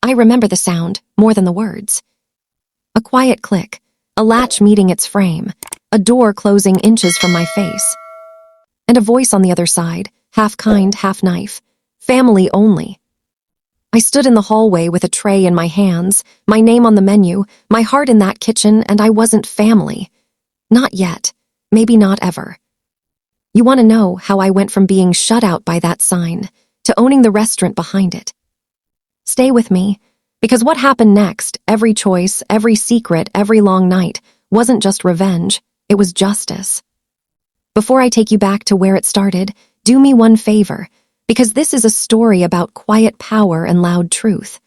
I remember the sound more than the words. A quiet click, a latch meeting its frame, a door closing inches from my face, and a voice on the other side, half kind, half knife. Family only. I stood in the hallway with a tray in my hands, my name on the menu, my heart in that kitchen, and I wasn't family. Not yet. Maybe not ever. You want to know how I went from being shut out by that sign to owning the restaurant behind it? Stay with me, because what happened next, every choice, every secret, every long night, wasn't just revenge, it was justice. Before I take you back to where it started, do me one favor, because this is a story about quiet power and loud truth.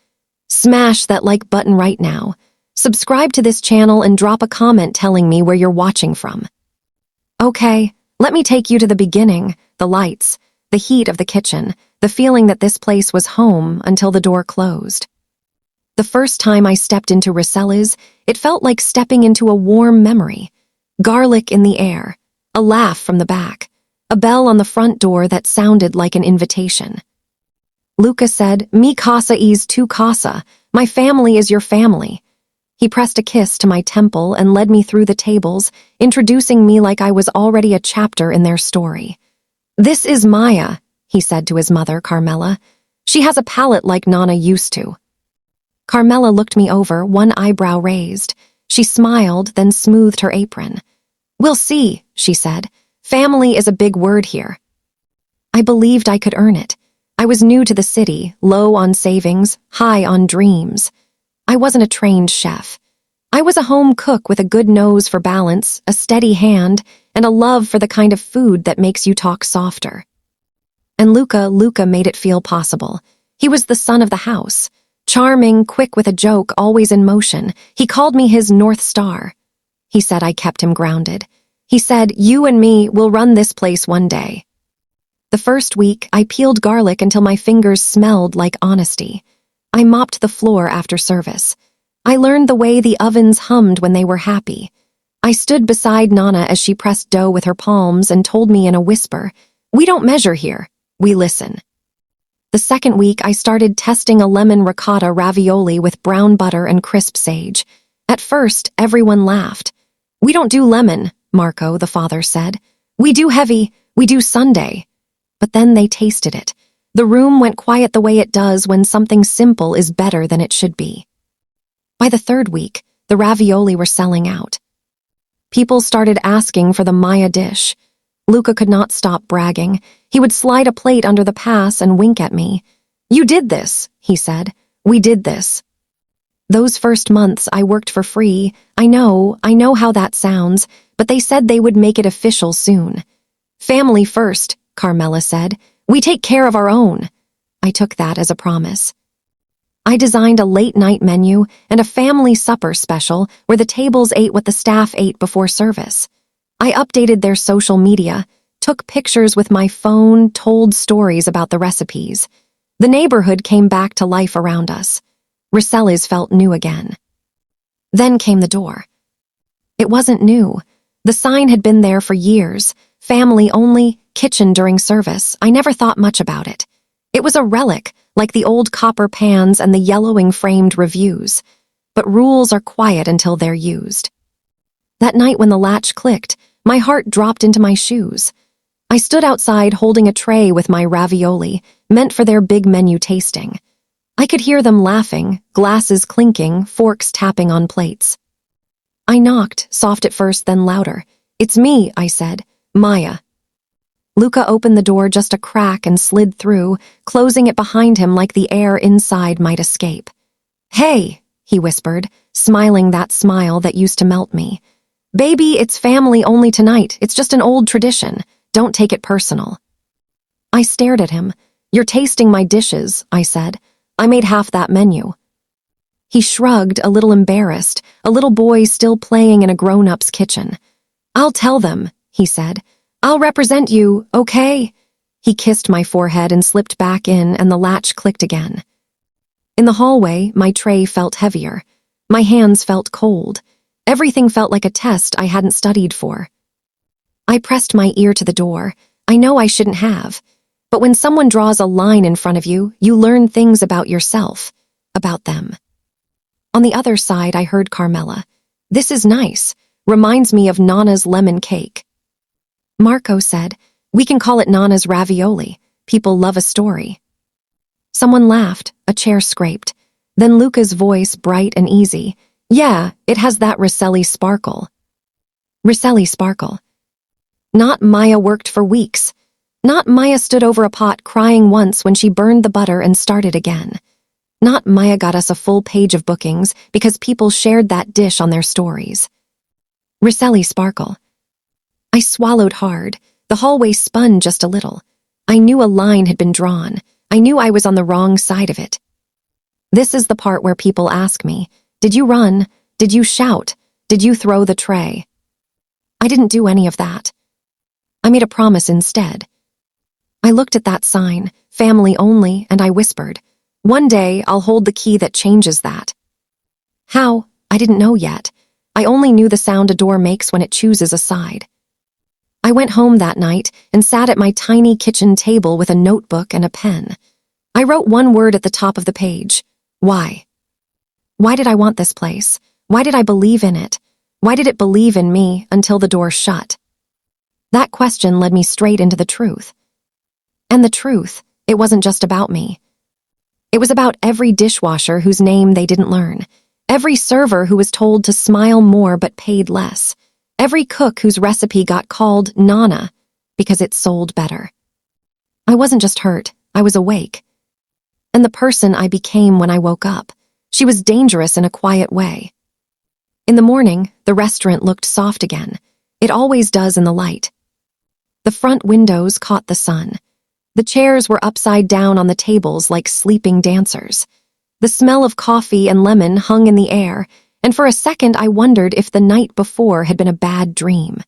Smash that like button right now. Subscribe to this channel and drop a comment telling me where you're watching from. Okay, let me take you to the beginning, the lights, the heat of the kitchen, the feeling that this place was home until the door closed. The first time I stepped into Rosella's, it felt like stepping into a warm memory. Garlic in the air, a laugh from the back, a bell on the front door that sounded like an invitation. Luca said, "Mi casa is tu casa. My family is your family." He pressed a kiss to my temple and led me through the tables, introducing me like I was already a chapter in their story. "This is Maya," he said to his mother, Carmela. "She has a palate like Nana used to." Carmela looked me over, one eyebrow raised. She smiled, then smoothed her apron. "We'll see," she said. "Family is a big word here." I believed I could earn it. I was new to the city, low on savings, high on dreams. I wasn't a trained chef. I was a home cook with a good nose for balance, a steady hand, and a love for the kind of food that makes you talk softer. And Luca made it feel possible. He was the son of the house. Charming, quick with a joke, always in motion. He called me his North Star. He said I kept him grounded. He said, "You and me will run this place one day." The first week, I peeled garlic until my fingers smelled like honesty. I mopped the floor after service. I learned the way the ovens hummed when they were happy. I stood beside Nana as she pressed dough with her palms and told me in a whisper, "We don't measure here, we listen." The second week, I started testing a lemon ricotta ravioli with brown butter and crisp sage. At first, everyone laughed. "We don't do lemon," Marco, the father, said. "We do heavy, we do Sunday." But then they tasted it. The room went quiet the way it does when something simple is better than it should be. By the third week, the ravioli were selling out. People started asking for the Maya dish. Luca could not stop bragging. He would slide a plate under the pass and wink at me. "You did this," he said. "We did this." Those first months I worked for free. I know how that sounds, but they said they would make it official soon. "Family first," Carmela said. "We take care of our own." I took that as a promise. I designed a late-night menu and a family supper special where the tables ate what the staff ate before service. I updated their social media, took pictures with my phone, told stories about the recipes. The neighborhood came back to life around us. Rosella's felt new again. Then came the door. It wasn't new. The sign had been there for years. Family only, kitchen during service. I never thought much about it. It was a relic, like the old copper pans and the yellowing framed reviews. But rules are quiet until they're used. That night when the latch clicked, my heart dropped into my shoes. I stood outside holding a tray with my ravioli, meant for their big menu tasting. I could hear them laughing, glasses clinking, forks tapping on plates. I knocked, soft at first, then louder. "It's me," I said. "Maya." Luca opened the door just a crack and slid through, closing it behind him like the air inside might escape. "Hey," he whispered, smiling that smile that used to melt me. "Baby, it's family only tonight. It's just an old tradition. Don't take it personal." I stared at him. "You're tasting my dishes," I said. "I made half that menu." He shrugged, a little embarrassed, a little boy still playing in a grown-up's kitchen. "I'll tell them," he said. "I'll represent you, okay?" He kissed my forehead and slipped back in, and the latch clicked again. In the hallway, my tray felt heavier. My hands felt cold. Everything felt like a test I hadn't studied for. I pressed my ear to the door. I know I shouldn't have. But when someone draws a line in front of you, you learn things about yourself. about them. On the other side, I heard Carmela. This is nice. Reminds me of Nana's lemon cake. Marco said, we can call it Nana's ravioli. People love a story. Someone laughed, a chair scraped. Then Luca's voice, bright and easy. Yeah, it has that Rosselli sparkle. Rosselli sparkle. Not Maya worked for weeks. Not Maya stood over a pot crying once when she burned the butter and started again. Not Maya got us a full page of bookings because people shared that dish on their stories. Rosselli sparkle. I swallowed hard. The hallway spun just a little. I knew a line had been drawn. I knew I was on the wrong side of it. This is the part where people ask me, did you run? Did you shout? Did you throw the tray? I didn't do any of that. I made a promise instead. I looked at that sign, family only, and I whispered, one day I'll hold the key that changes that. How? I didn't know yet. I only knew the sound a door makes when it chooses a side. I went home that night and sat at my tiny kitchen table with a notebook and a pen. I wrote one word at the top of the page. Why? Why did I want this place? Why did I believe in it? Why did it believe in me until the door shut? That question led me straight into the truth. And the truth, it wasn't just about me. It was about every dishwasher whose name they didn't learn, every server who was told to smile more but paid less, every cook whose recipe got called Nana because it sold better. I wasn't just hurt, I was awake. And the person I became when I woke up, she was dangerous in a quiet way. In the morning, the restaurant looked soft again. It always does in the light. The front windows caught the sun. The chairs were upside down on the tables like sleeping dancers. The smell of coffee and lemon hung in the air, and for a second I wondered if the night before had been a bad dream.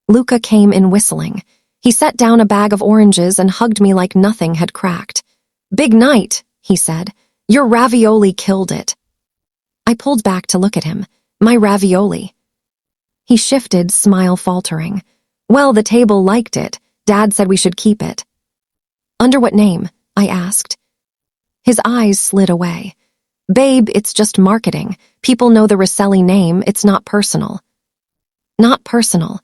Luca came in whistling. He set down a bag of oranges and hugged me like nothing had cracked. Big night, he said. Your ravioli killed it. I pulled back to look at him. My ravioli. He shifted, smile faltering. Well, the table liked it. Dad said we should keep it. Under what name? I asked. His eyes slid away. Babe, it's just marketing. People know the Rosselli name, it's not personal. Not personal.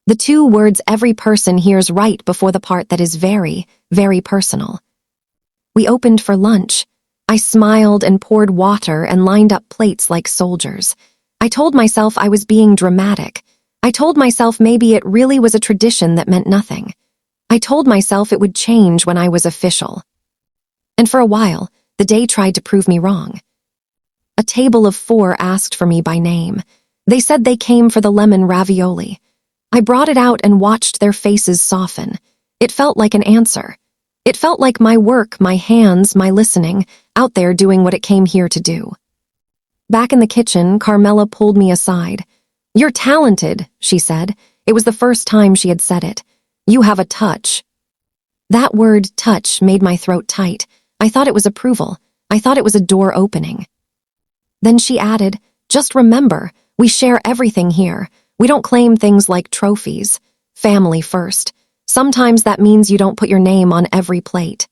The two words every person hears right before the part that is very, very personal. We opened for lunch. I smiled and poured water and lined up plates like soldiers. I told myself I was being dramatic. I told myself maybe it really was a tradition that meant nothing. I told myself it would change when I was official. And for a while, the day tried to prove me wrong. A table of 4 asked for me by name. They said they came for the lemon ravioli. I brought it out and watched their faces soften. It felt like an answer. It felt like my work, my hands, my listening, out there doing what it came here to do. Back in the kitchen, Carmela pulled me aside. You're talented, she said. It was the first time she had said it. You have a touch. That word, touch, made my throat tight. I thought it was approval. I thought it was a door opening. Then she added, just remember, we share everything here. We don't claim things like trophies. Family first. Sometimes that means you don't put your name on every plate.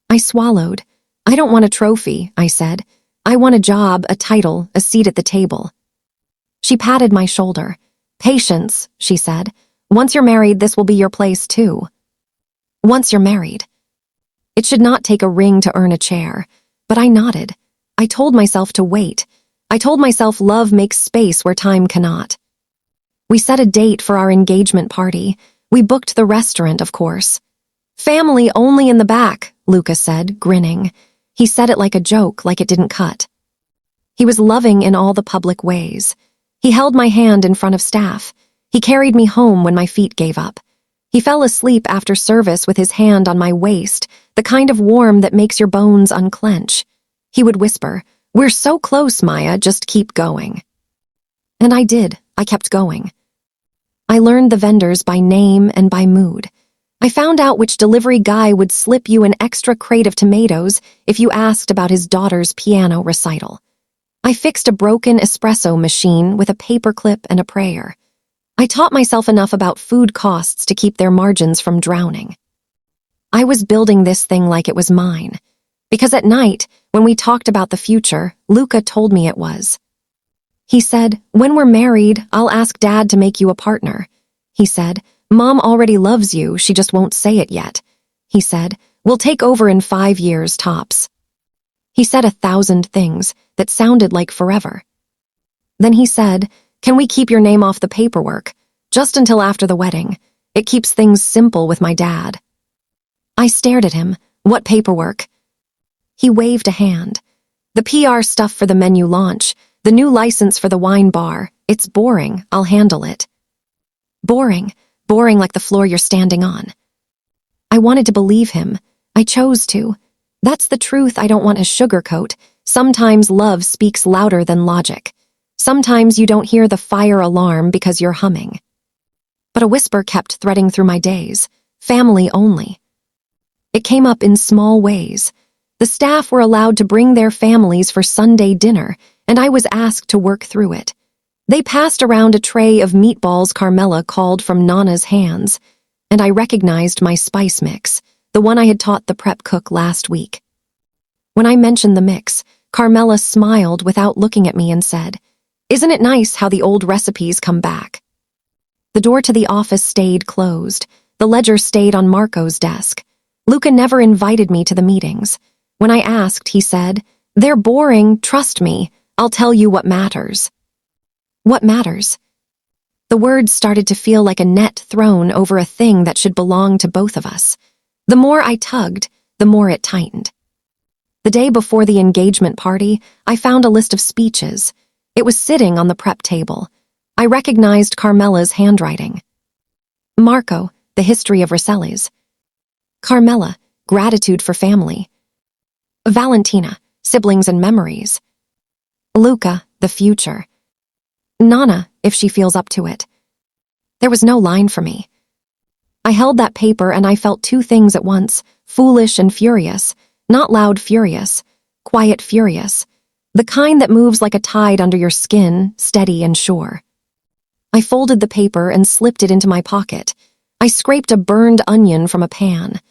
I swallowed. I don't want a trophy, I said. I want a job, a title, a seat at the table. She patted my shoulder. Patience, she said. Once you're married, this will be your place too. Once you're married. It should not take a ring to earn a chair, but I nodded. I told myself to wait. I told myself love makes space where time cannot. We set a date for our engagement party. We booked the restaurant, of course. Family only in the back, Luca said, grinning. He said it like a joke, like it didn't cut. He was loving in all the public ways. He held my hand in front of staff. He carried me home when my feet gave up. He fell asleep after service with his hand on my waist, the kind of warm that makes your bones unclench. He would whisper, "We're so close, Maya, just keep going." And I did. I kept going. I learned the vendors by name and by mood. I found out which delivery guy would slip you an extra crate of tomatoes if you asked about his daughter's piano recital. I fixed a broken espresso machine with a paperclip and a prayer. I taught myself enough about food costs to keep their margins from drowning. I was building this thing like it was mine. Because at night, when we talked about the future, Luca told me it was. He said, "When we're married, I'll ask Dad to make you a partner." He said, "Mom already loves you, she just won't say it yet." He said, "We'll take over in 5 years tops." He said 1,000 things that sounded like forever. Then he said, "Can we keep your name off the paperwork? Just until after the wedding. It keeps things simple with my dad." I stared at him. "What paperwork?" He waved a hand. "The PR stuff for the menu launch, the new license for the wine bar. It's boring, I'll handle it." Boring. Boring like the floor you're standing on. I wanted to believe him. I chose to. That's the truth I don't want to sugarcoat. Sometimes love speaks louder than logic. Sometimes you don't hear the fire alarm because you're humming. But a whisper kept threading through my days. Family only. It came up in small ways. The staff were allowed to bring their families for Sunday dinner, and I was asked to work through it. They passed around a tray of meatballs Carmela called from Nana's hands, and I recognized my spice mix, the one I had taught the prep cook last week. When I mentioned the mix, Carmela smiled without looking at me and said, "Isn't it nice how the old recipes come back?" The door to the office stayed closed. The ledger stayed on Marco's desk. Luca never invited me to the meetings. When I asked, he said, "They're boring, trust me. I'll tell you what matters." What matters? The words started to feel like a net thrown over a thing that should belong to both of us. The more I tugged, the more it tightened. The day before the engagement party, I found a list of speeches. It was sitting on the prep table. I recognized Carmela's handwriting. Marco, the history of Rosselli's. Carmela, gratitude for family. Valentina, siblings and memories. Luca, the future. Nana, if she feels up to it. There was no line for me. I held that paper and I felt two things at once, foolish and furious, not loud furious, quiet furious, the kind that moves like a tide under your skin, steady and sure. I folded the paper and slipped it into my pocket. I scraped a burned onion from a pan.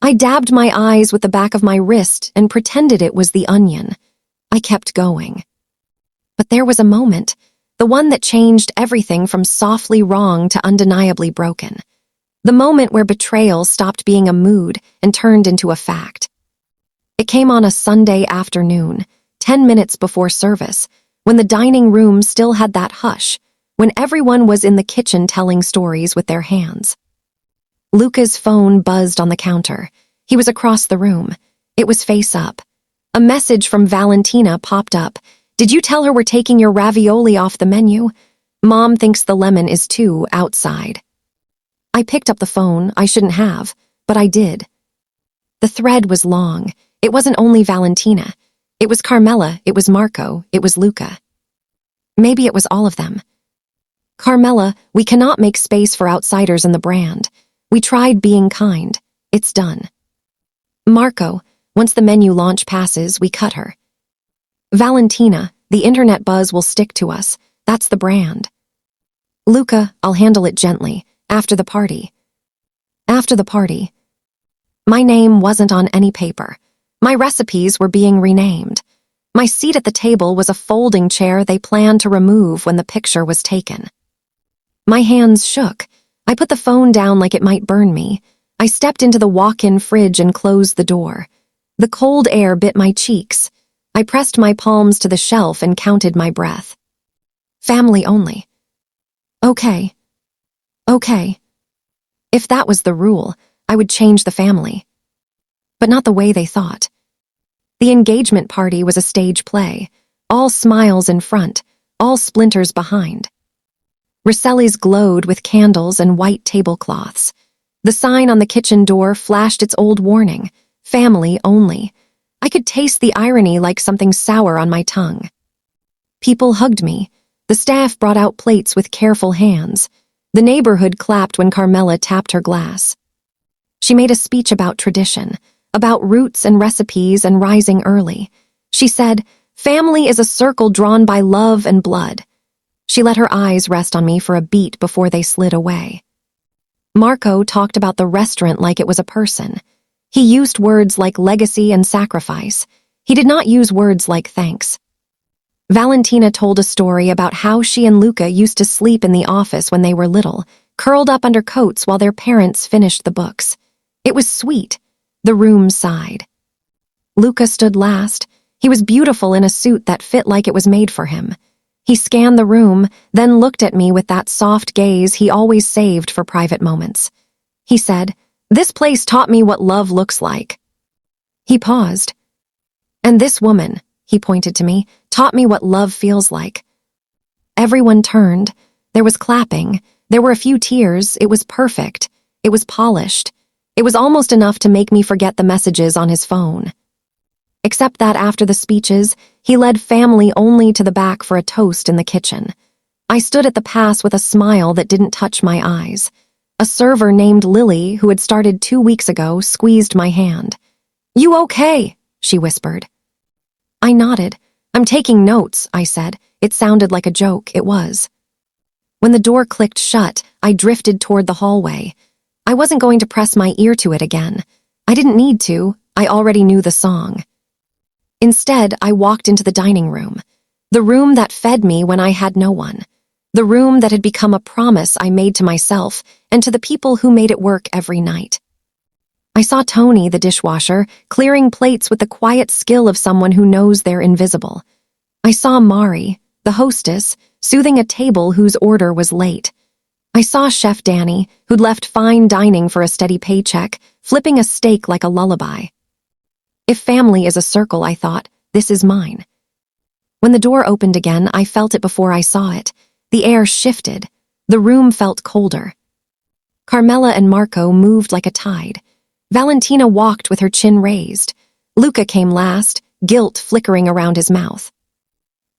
I dabbed my eyes with the back of my wrist and pretended it was the onion. I kept going. But there was a moment, the one that changed everything from softly wrong to undeniably broken. The moment where betrayal stopped being a mood and turned into a fact. It came on a Sunday afternoon, 10 minutes before service, when the dining room still had that hush, when everyone was in the kitchen telling stories with their hands. Luca's phone buzzed on the counter. He was across the room. It was face up. A message from Valentina popped up. "Did you tell her we're taking your ravioli off the menu? Mom thinks the lemon is too outside." I picked up the phone. I shouldn't have, but I did. The thread was long. It wasn't only Valentina. It was Carmela, it was Marco, it was Luca. Maybe it was all of them. "Carmela, we cannot make space for outsiders in the brand. We tried being kind. It's done." Marco, once the menu launch passes, we cut her. "Valentina, the internet buzz will stick to us. That's the brand." "Luca, I'll handle it gently. After the party." After the party. My name wasn't on any paper. My recipes were being renamed. My seat at the table was a folding chair they planned to remove when the picture was taken. My hands shook. I put the phone down like it might burn me. I stepped into the walk-in fridge and closed the door. The cold air bit my cheeks. I pressed my palms to the shelf and counted my breath. Family only. Okay. Okay. If that was the rule, I would change the family. But not the way they thought. The engagement party was a stage play, all smiles in front, all splinters behind. Rosselli's glowed with candles and white tablecloths. The sign on the kitchen door flashed its old warning, family only. I could taste the irony like something sour on my tongue. People hugged me. The staff brought out plates with careful hands. The neighborhood clapped when Carmela tapped her glass. She made a speech about tradition, about roots and recipes and rising early. She said, "Family is a circle drawn by love and blood." She let her eyes rest on me for a beat before they slid away. Marco talked about the restaurant like it was a person. He used words like legacy and sacrifice. He did not use words like thanks. Valentina told a story about how she and Luca used to sleep in the office when they were little, curled up under coats while their parents finished the books. It was sweet. The room sighed. Luca stood last. He was beautiful in a suit that fit like it was made for him. He scanned the room, then looked at me with that soft gaze he always saved for private moments. He said, "This place taught me what love looks like." He paused. "And this woman," he pointed to me, "taught me what love feels like." Everyone turned. There was clapping. There were a few tears. It was perfect. It was polished. It was almost enough to make me forget the messages on his phone. Except that after the speeches, he led family only to the back for a toast in the kitchen. I stood at the pass with a smile that didn't touch my eyes. A server named Lily, who had started 2 weeks ago, squeezed my hand. "You okay?" she whispered. I nodded. "I'm taking notes," I said. It sounded like a joke. It was. When the door clicked shut, I drifted toward the hallway. I wasn't going to press my ear to it again. I didn't need to. I already knew the song. Instead, I walked into the dining room. The room that fed me when I had no one. The room that had become a promise I made to myself and to the people who made it work every night. I saw Tony, the dishwasher, clearing plates with the quiet skill of someone who knows they're invisible. I saw Mari, the hostess, soothing a table whose order was late. I saw Chef Danny, who'd left fine dining for a steady paycheck, flipping a steak like a lullaby. If family is a circle, I thought, this is mine. When the door opened again, I felt it before I saw it. The air shifted. The room felt colder. Carmela and Marco moved like a tide. Valentina walked with her chin raised. Luca came last, guilt flickering around his mouth.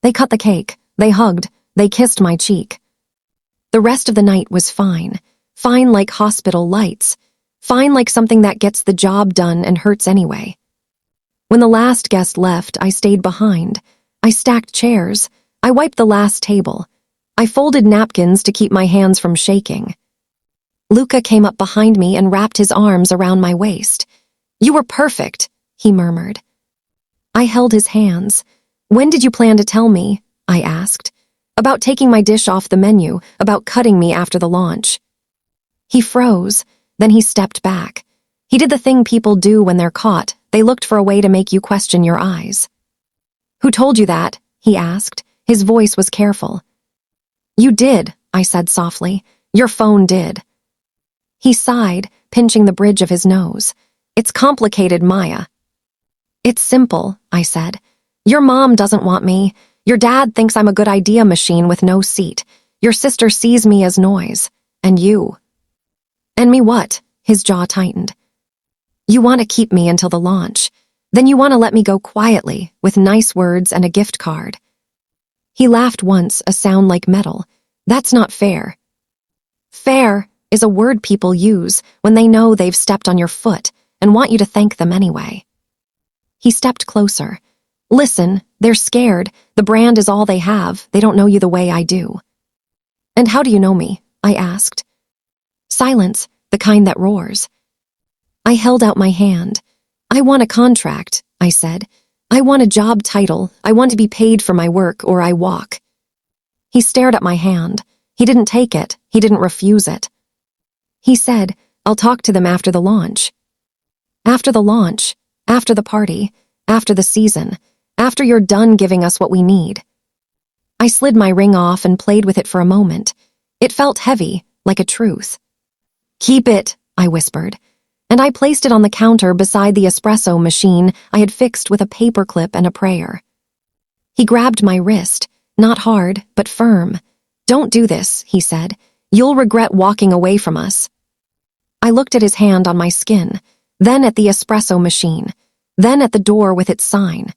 They cut the cake. They hugged. They kissed my cheek. The rest of the night was fine. Fine like hospital lights. Fine like something that gets the job done and hurts anyway. When the last guest left, I stayed behind. I stacked chairs. I wiped the last table. I folded napkins to keep my hands from shaking. Luca came up behind me and wrapped his arms around my waist. "You were perfect," he murmured. I held his hands. "When did you plan to tell me?" I asked. "About taking my dish off the menu, about cutting me after the launch." He froze, then he stepped back. He did the thing people do when they're caught. They looked for a way to make you question your eyes. "Who told you that?" he asked. His voice was careful. "You did," I said softly. "Your phone did." He sighed, pinching the bridge of his nose. "It's complicated, Maya." "It's simple," I said. "Your mom doesn't want me. Your dad thinks I'm a good idea machine with no seat. Your sister sees me as noise. And you." "And me what?" His jaw tightened. "You want to keep me until the launch. Then you want to let me go quietly, with nice words and a gift card." He laughed once, a sound like metal. "That's not fair." "Fair is a word people use when they know they've stepped on your foot and want you to thank them anyway." He stepped closer. "Listen, they're scared. The brand is all they have. They don't know you the way I do." "And how do you know me?" I asked. "Silence, the kind that roars." I held out my hand. "I want a contract," I said. "I want a job title. I want to be paid for my work or I walk." He stared at my hand. He didn't take it. He didn't refuse it. He said, "I'll talk to them after the launch." After the launch, after the party, after the season, after you're done giving us what we need. I slid my ring off and played with it for a moment. It felt heavy, like a truth. "Keep it," I whispered, and I placed it on the counter beside the espresso machine I had fixed with a paperclip and a prayer. He grabbed my wrist, not hard, but firm. "Don't do this," he said. "You'll regret walking away from us." I looked at his hand on my skin, then at the espresso machine, then at the door with its sign.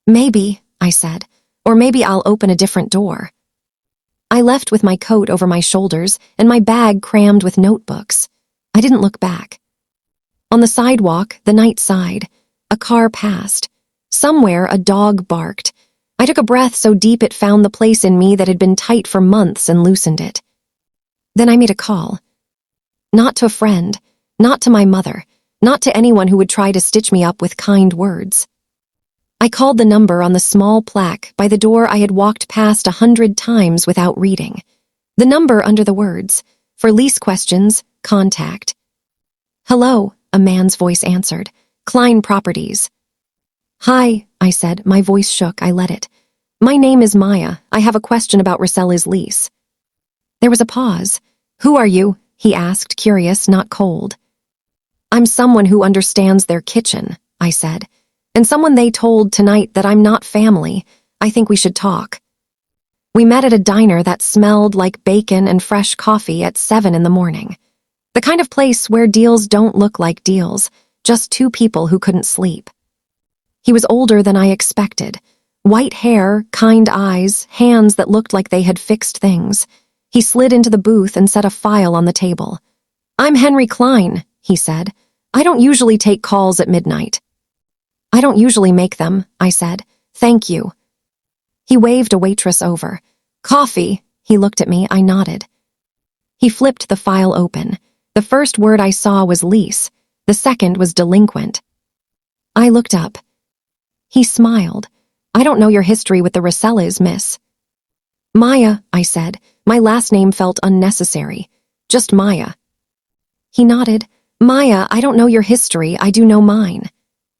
"Maybe," I said, "or maybe I'll open a different door." I left with my coat over my shoulders and my bag crammed with notebooks. I didn't look back. On the sidewalk, the night sighed. A car passed. Somewhere, a dog barked. I took a breath so deep it found the place in me that had been tight for months and loosened it. Then I made a call. Not to a friend, not to my mother, not to anyone who would try to stitch me up with kind words. I called the number on the small plaque by the door I had walked past 100 times without reading. The number under the words, "For lease questions, contact." "Hello," a man's voice answered. "Klein Properties." "Hi," I said. My voice shook. I let it. "My name is Maya. I have a question about Roselli's lease." There was a pause. "Who are you?" he asked, curious, not cold. "I'm someone who understands their kitchen," I said. "And someone they told tonight that I'm not family. I think we should talk." We met at a diner that smelled like bacon and fresh coffee at 7 in the morning. The kind of place where deals don't look like deals, just two people who couldn't sleep. He was older than I expected. White hair, kind eyes, hands that looked like they had fixed things. He slid into the booth and set a file on the table. "I'm Henry Klein," he said. "I don't usually take calls at midnight." "I don't usually make them," I said. "Thank you." He waved a waitress over. "Coffee?" He looked at me. I nodded. He flipped the file open. The first word I saw was lease. The second was delinquent. I looked up. He smiled. "I don't know your history with the Rosellas, miss." "Maya," I said. My last name felt unnecessary. "Just Maya." He nodded. "Maya, I don't know your history. I do know mine."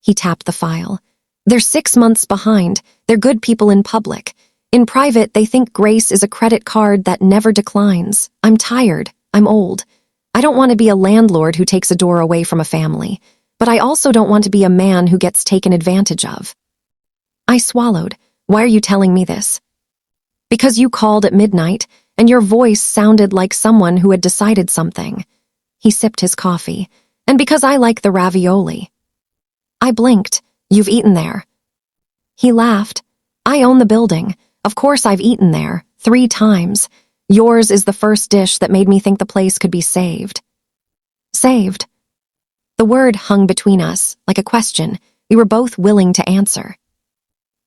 He tapped the file. "They're 6 months behind. They're good people in public. In private, they think grace is a credit card that never declines. I'm tired. I'm old. I don't want to be a landlord who takes a door away from a family, but I also don't want to be a man who gets taken advantage of." I swallowed. "Why are you telling me this?" "Because you called at midnight, and your voice sounded like someone who had decided something." He sipped his coffee. "And because I like the ravioli." I blinked. "You've eaten there." He laughed. "I own the building. Of course I've eaten there, 3 times. Yours is the first dish that made me think the place could be saved." Saved? The word hung between us, like a question. We were both willing to answer.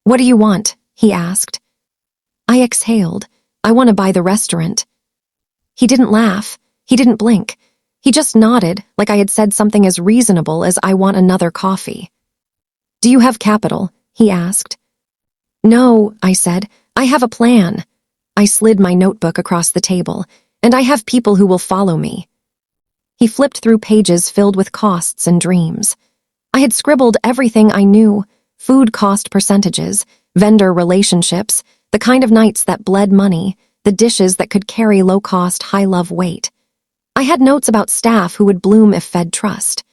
"What do you want?" he asked. I exhaled. "I want to buy the restaurant." He didn't laugh. He didn't blink. He just nodded, like I had said something as reasonable as "I want another coffee." "Do you have capital?" he asked. "No," I said. "I have a plan." I slid my notebook across the table. "And I have people who will follow me." He flipped through pages filled with costs and dreams. I had scribbled everything I knew: food cost percentages, vendor relationships, the kind of nights that bled money, the dishes that could carry low-cost, high-love weight. I had notes about staff who would bloom if fed trust.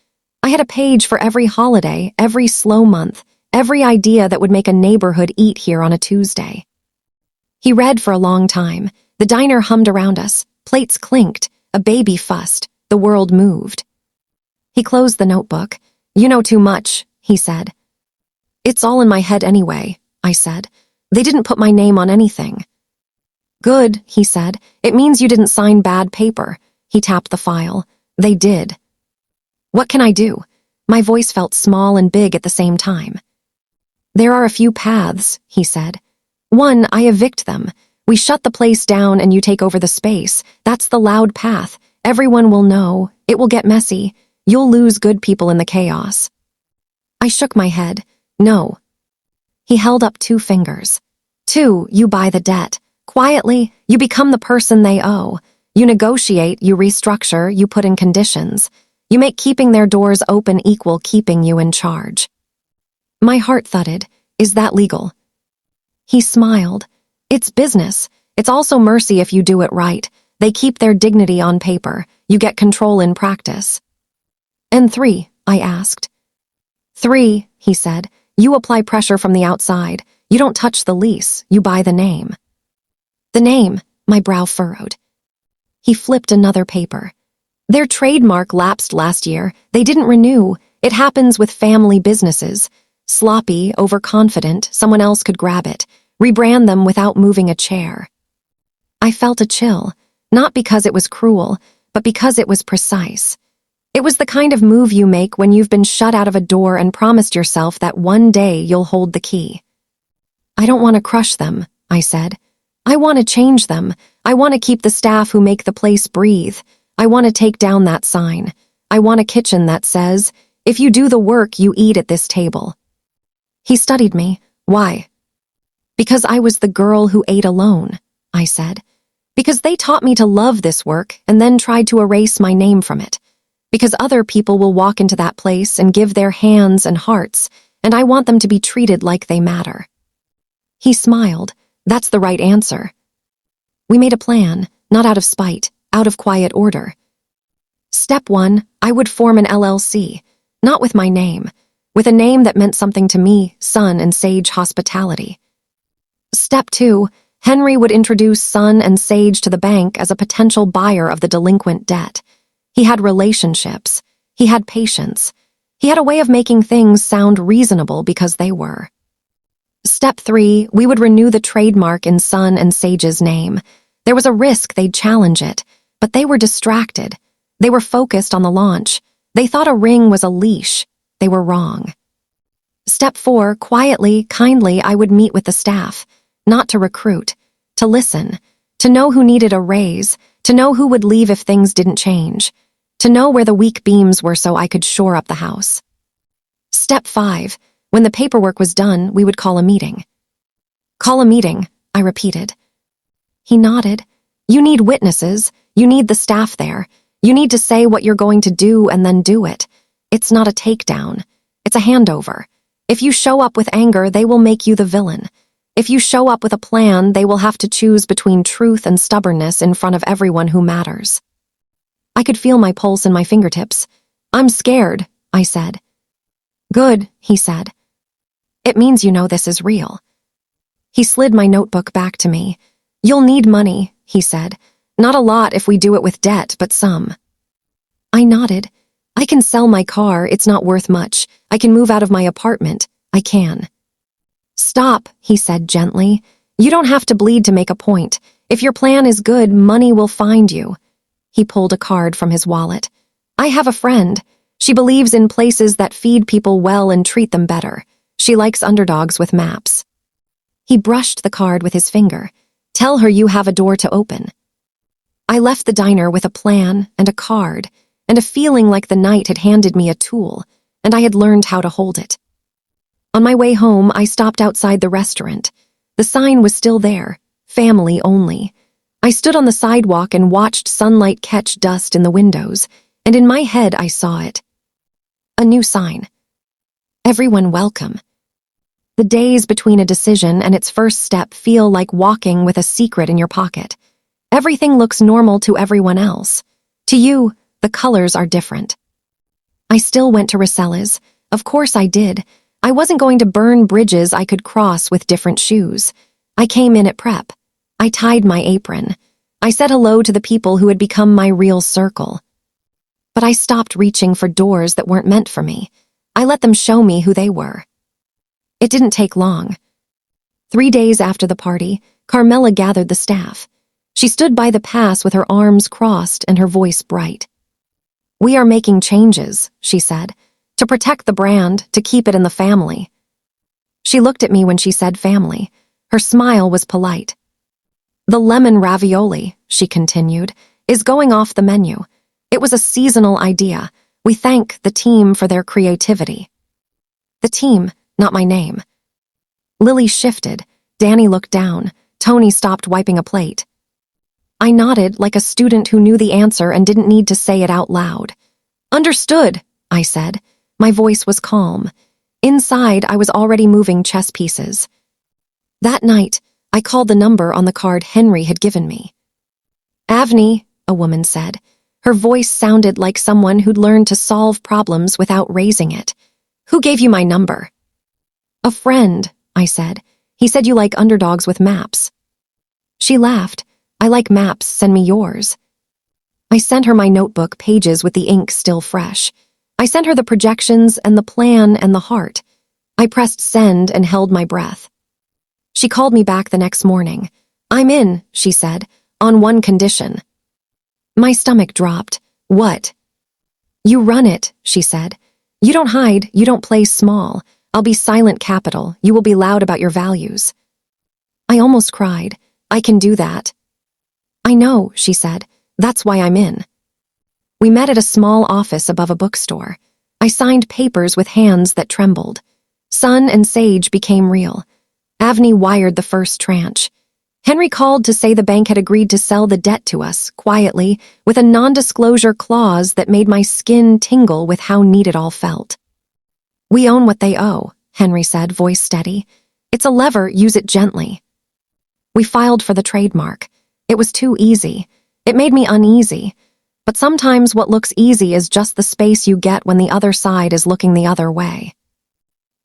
I had a page for every holiday, every slow month, every idea that would make a neighborhood eat here on a Tuesday. He read for a long time. The diner hummed around us. Plates clinked. A baby fussed. The world moved. He closed the notebook. "You know too much," he said. "It's all in my head anyway," I said. "They didn't put my name on anything." "Good," he said. "It means you didn't sign bad paper." He tapped the file. "They did." "What can I do?" My voice felt small and big at the same time. "There are a few paths," he said. "One, I evict them. We shut the place down and you take over the space. That's the loud path. Everyone will know. It will get messy. You'll lose good people in the chaos." I shook my head. "No." He held up 2 fingers. 2, you buy the debt. Quietly, you become the person they owe. You negotiate, you restructure, you put in conditions. You make keeping their doors open equal keeping you in charge. My heart thudded. "Is that legal?" He smiled. "It's business. It's also mercy if you do it right. They keep their dignity on paper. You get control in practice." "And 3, I asked. 3, he said. "You apply pressure from the outside. You don't touch the lease. You buy the name." "The name," my brow furrowed. He flipped another paper. "Their trademark lapsed last year. They didn't renew. It happens with family businesses. Sloppy, overconfident, someone else could grab it, rebrand them without moving a chair." I felt a chill, not because it was cruel, but because it was precise. It was the kind of move you make when you've been shut out of a door and promised yourself that one day you'll hold the key. "I don't want to crush them," I said. "I want to change them. I want to keep the staff who make the place breathe. I want to take down that sign. I want a kitchen that says, If you do the work, you eat at this table." He studied me. "Why?" "Because I was the girl who ate alone," I said. "Because they taught me to love this work and then tried to erase my name from it. Because other people will walk into that place and give their hands and hearts, and I want them to be treated like they matter." He smiled. "That's the right answer." We made a plan, not out of spite, out of quiet order. Step 1, I would form an LLC, not with my name, with a name that meant something to me, Sun and Sage Hospitality. Step 2, Henry would introduce Sun and Sage to the bank as a potential buyer of the delinquent debt. He had relationships. He had patience. He had a way of making things sound reasonable because they were. Step 3, we would renew the trademark in Sun and Sage's name. There was a risk they'd challenge it, but they were distracted. They were focused on the launch. They thought a ring was a leash. They were wrong. Step 4, quietly, kindly, I would meet with the staff, not to recruit, to listen, to know who needed a raise, to know who would leave if things didn't change, to know where the weak beams were so I could shore up the house. Step 5, when the paperwork was done, we would call a meeting. "Call a meeting," I repeated. He nodded. "You need witnesses. You need the staff there. You need to say what you're going to do and then do it. It's not a takedown. It's a handover. If you show up with anger, they will make you the villain. If you show up with a plan, they will have to choose between truth and stubbornness in front of everyone who matters." I could feel my pulse in my fingertips. "I'm scared," I said. "Good," he said. "It means you know this is real." He slid my notebook back to me. "You'll need money," he said. "Not a lot if we do it with debt, but some." I nodded. "I can sell my car, it's not worth much. I can move out of my apartment. I can." "Stop," he said gently. "You don't have to bleed to make a point. If your plan is good, money will find you." He pulled a card from his wallet. "I have a friend. She believes in places that feed people well and treat them better. She likes underdogs with maps." He brushed the card with his finger. "Tell her you have a door to open." I left the diner with a plan and a card, and a feeling like the night had handed me a tool, and I had learned how to hold it. On my way home, I stopped outside the restaurant. The sign was still there, family only. I stood on the sidewalk and watched sunlight catch dust in the windows, and in my head I saw it. A new sign. Everyone welcome. The days between a decision and its first step feel like walking with a secret in your pocket. Everything looks normal to everyone else. To you, the colors are different. I still went to Rosella's. Of course I did. I wasn't going to burn bridges I could cross with different shoes. I came in at prep. I tied my apron. I said hello to the people who had become my real circle. But I stopped reaching for doors that weren't meant for me. I let them show me who they were. It didn't take long. 3 days after the party, Carmela gathered the staff. She stood by the pass with her arms crossed and her voice bright. "We are making changes," she said, "to protect the brand, to keep it in the family." She looked at me when she said family. Her smile was polite. "The lemon ravioli," she continued, "is going off the menu. It was a seasonal idea. We thank the team for their creativity." The team, not my name. Lily shifted. Danny looked down. Tony stopped wiping a plate. I nodded like a student who knew the answer and didn't need to say it out loud. "Understood," I said. My voice was calm. Inside, I was already moving chess pieces. That night, I called the number on the card Henry had given me. "Avni," a woman said. Her voice sounded like someone who'd learned to solve problems without raising it. "Who gave you my number?" "A friend," I said. "He said you like underdogs with maps." She laughed. "I like maps, send me yours." I sent her my notebook, pages with the ink still fresh. I sent her the projections and the plan and the heart. I pressed send and held my breath. She called me back the next morning. "I'm in," she said, "on one condition." My stomach dropped. "What?" "You run it," she said. "You don't hide, you don't play small. I'll be silent capital, you will be loud about your values." I almost cried. "I can do that." "I know," she said. "That's why I'm in." We met at a small office above a bookstore. I signed papers with hands that trembled. Sun and Sage became real. Avni wired the first tranche. Henry called to say the bank had agreed to sell the debt to us, quietly, with a non-disclosure clause that made my skin tingle with how neat it all felt. "We own what they owe," Henry said, voice steady. "It's a lever, use it gently." We filed for the trademark. It was too easy. It made me uneasy. But sometimes what looks easy is just the space you get when the other side is looking the other way.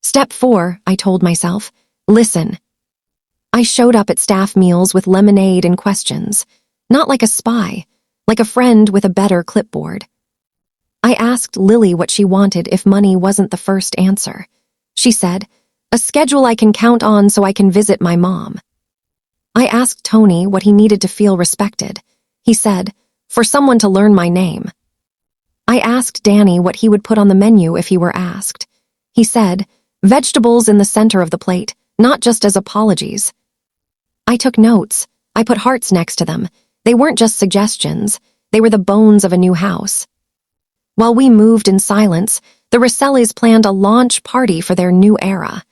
Step 4, I told myself. Listen. I showed up at staff meals with lemonade and questions. Not like a spy, like a friend with a better clipboard. I asked Lily what she wanted if money wasn't the first answer. She said, "A schedule I can count on so I can visit my mom." I asked Tony what he needed to feel respected. He said, "For someone to learn my name." I asked Danny what he would put on the menu if he were asked. He said, "Vegetables in the center of the plate, not just as apologies." I took notes. I put hearts next to them. They weren't just suggestions. They were the bones of a new house. While we moved in silence, the Rossellis planned a launch party for their new era.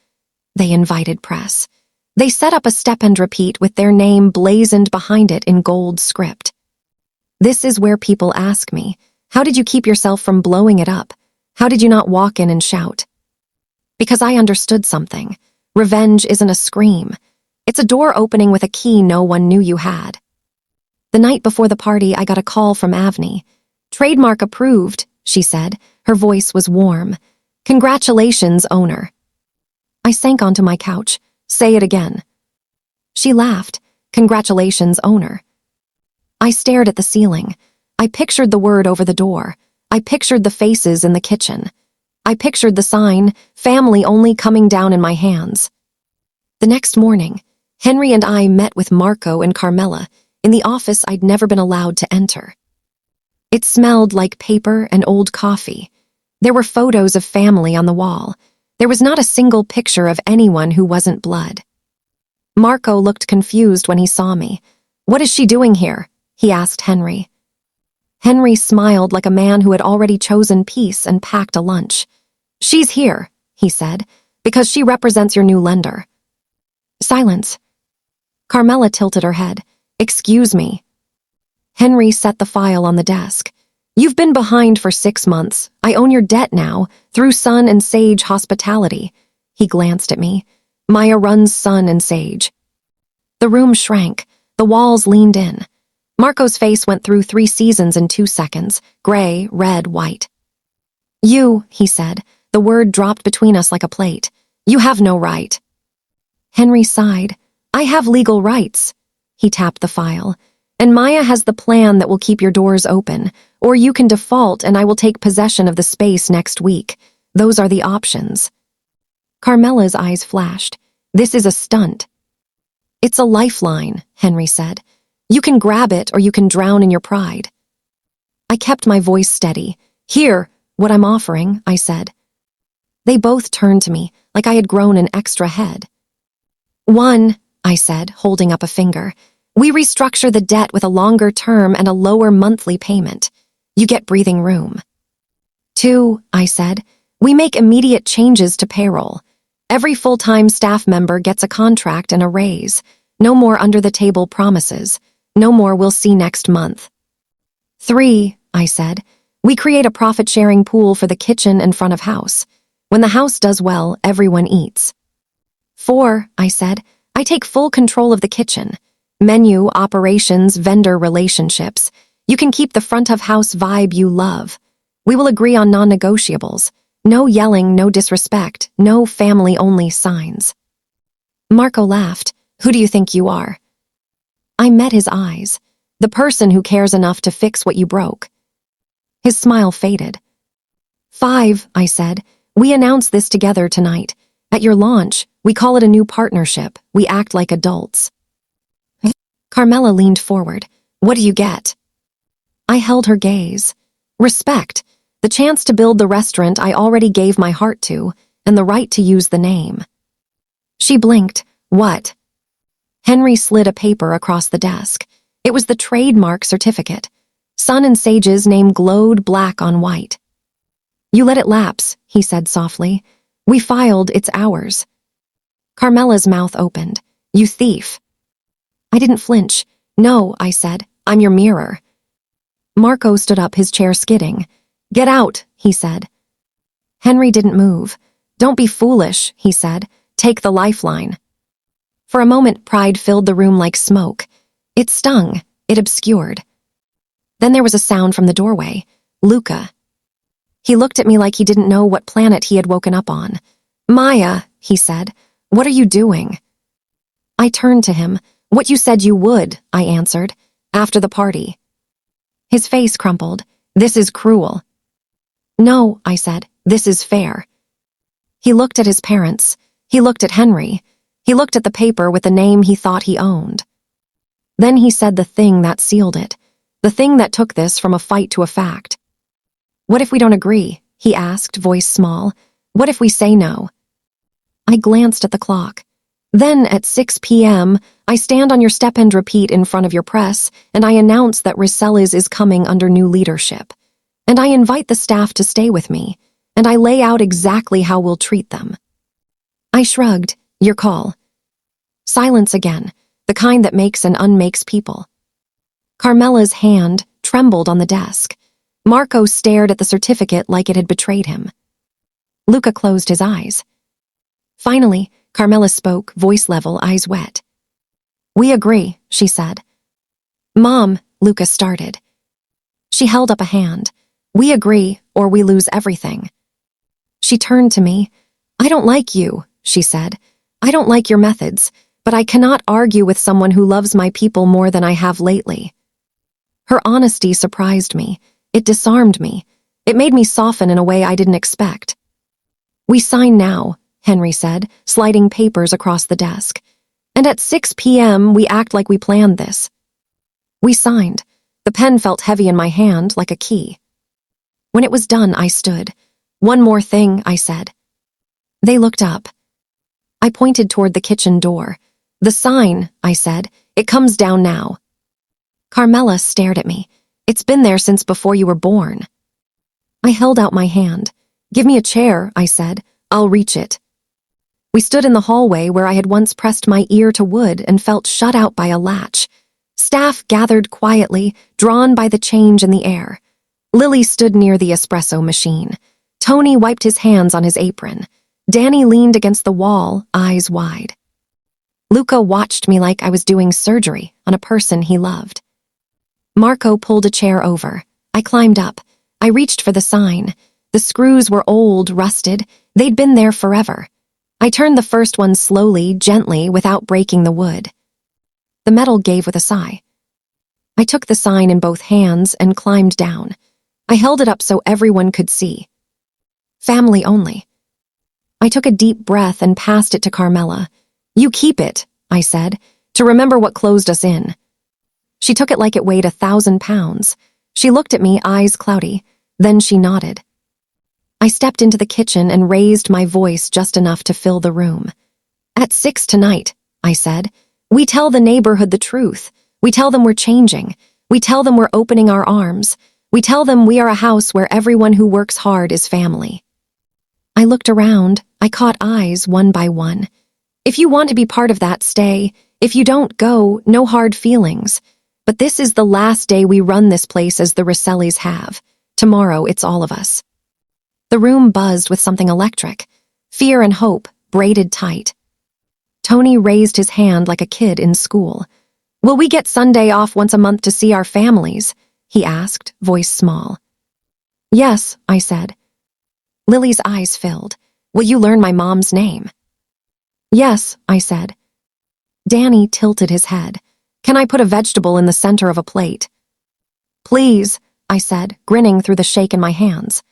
They invited press. They set up a step and repeat with their name blazoned behind it in gold script. This is where people ask me, how did you keep yourself from blowing it up? How did you not walk in and shout? Because I understood something. Revenge isn't a scream. It's a door opening with a key no one knew you had. The night before the party, I got a call from Avni. "Trademark approved," she said. Her voice was warm. "Congratulations, owner." I sank onto my couch. "Say it again." She laughed. "Congratulations, owner." I stared at the ceiling. I pictured the word over the door. I pictured the faces in the kitchen. I pictured the sign, "Family only," coming down in my hands. The next morning, Henry and I met with Marco and Carmela in the office I'd never been allowed to enter. It smelled like paper and old coffee. There were photos of family on the wall. There was not a single picture of anyone who wasn't blood. Marco looked confused when he saw me. "What is she doing here?" he asked Henry. Henry smiled like a man who had already chosen peace and packed a lunch. "She's here," he said, "because she represents your new lender." Silence. Carmela tilted her head. "Excuse me." Henry set the file on the desk. "You've been behind for 6 months. I own your debt now, through Sun and Sage hospitality." He glanced at me. "Maya runs Sun and Sage." The room shrank. The walls leaned in. Marco's face went through 3 seasons in 2 seconds, gray, red, white. "You," he said. The word dropped between us like a plate. "You have no right." Henry sighed. "I have legal rights." He tapped the file. "And Maya has the plan that will keep your doors open, or you can default and I will take possession of the space next week. Those are the options." Carmela's eyes flashed. "This is a stunt." "It's a lifeline," Henry said. "You can grab it or you can drown in your pride." I kept my voice steady. "Here, what I'm offering," I said. They both turned to me, like I had grown an extra head. "1," I said, holding up a finger. "We restructure the debt with a longer term and a lower monthly payment. You get breathing room." 2, I said. "We make immediate changes to payroll. Every full-time staff member gets a contract and a raise. No more under-the-table promises. No more 'we'll see next month.' 3, I said. "We create a profit-sharing pool for the kitchen and front of house. When the house does well, everyone eats." 4, I said. "I take full control of the kitchen. Menu, operations, vendor relationships. You can keep the front-of-house vibe you love. We will agree on non-negotiables. No yelling, no disrespect, no family-only signs." Marco laughed. "Who do you think you are?" I met his eyes. "The person who cares enough to fix what you broke." His smile faded. 5, I said. "We announce this together tonight. At your launch, we call it a new partnership. We act like adults." Carmela leaned forward. "What do you get?" I held her gaze. Respect. The chance to build the restaurant I already gave my heart to, and the right to use the name. She blinked. "What?" Henry slid a paper across the desk. It was the trademark certificate. Sun and Sage's name glowed black on white. You let it lapse, he said softly. We filed, it's ours. Carmela's mouth opened. You thief. I didn't flinch. No, I said. I'm your mirror. Marco stood up, his chair skidding. Get out, he said. Henry didn't move. Don't be foolish, he said. Take the lifeline. For a moment, pride filled the room like smoke. It stung. It obscured. Then there was a sound from the doorway. Luca. He looked at me like he didn't know what planet he had woken up on. Maya, he said, what are you doing? I turned to him. What you said you would, I answered. After the party. His face crumpled. This is cruel. No, I said. This is fair. He looked at his parents. He looked at Henry. He looked at the paper with the name he thought he owned. Then he said the thing that sealed it. The thing that took this from a fight to a fact. What if we don't agree? He asked, voice small. What if we say no? I glanced at the clock. Then at 6 p.m., I stand on your step and repeat in front of your press, and I announce that Rissellis is coming under new leadership. And I invite the staff to stay with me, and I lay out exactly how we'll treat them. I shrugged. Your call. Silence again, the kind that makes and unmakes people. Carmela's hand trembled on the desk. Marco stared at the certificate like it had betrayed him. Luca closed his eyes. Finally, Carmela spoke, voice level, eyes wet. We agree, she said. Mom, Luca started. She held up a hand. We agree, or we lose everything. She turned to me. I don't like you, she said. I don't like your methods, but I cannot argue with someone who loves my people more than I have lately. Her honesty surprised me. It disarmed me. It made me soften in a way I didn't expect. We sign now, Henry said, sliding papers across the desk. And at 6 p.m., we act like we planned this. We signed. The pen felt heavy in my hand, like a key. When it was done, I stood. One more thing, I said. They looked up. I pointed toward the kitchen door. The sign, I said. It comes down now. Carmela stared at me. It's been there since before you were born. I held out my hand. Give me a chair, I said. I'll reach it. We stood in the hallway where I had once pressed my ear to wood and felt shut out by a latch. Staff gathered quietly, drawn by the change in the air. Lily stood near the espresso machine. Tony wiped his hands on his apron. Danny leaned against the wall, eyes wide. Luca watched me like I was doing surgery on a person he loved. Marco pulled a chair over. I climbed up. I reached for the sign. The screws were old, rusted. They'd been there forever. I turned the first one slowly, gently, without breaking the wood. The metal gave with a sigh. I took the sign in both hands and climbed down. I held it up so everyone could see. Family only. I took a deep breath and passed it to Carmela. You keep it, I said, to remember what closed us in. She took it like it weighed 1,000 pounds. She looked at me, eyes cloudy. Then she nodded. I stepped into the kitchen and raised my voice just enough to fill the room. At 6 tonight, I said, we tell the neighborhood the truth. We tell them we're changing. We tell them we're opening our arms. We tell them we are a house where everyone who works hard is family. I looked around. I caught eyes one by one. If you want to be part of that, stay. If you don't, go. No hard feelings. But this is the last day we run this place as the Rissellis have. Tomorrow, it's all of us. The room buzzed with something electric. Fear and hope, braided tight. Tony raised his hand like a kid in school. Will we get Sunday off once a month to see our families? He asked, voice small. Yes, I said. Lily's eyes filled. Will you learn my mom's name? Yes, I said. Danny tilted his head. Can I put a vegetable in the center of a plate? Please, I said, grinning through the shake in my hands.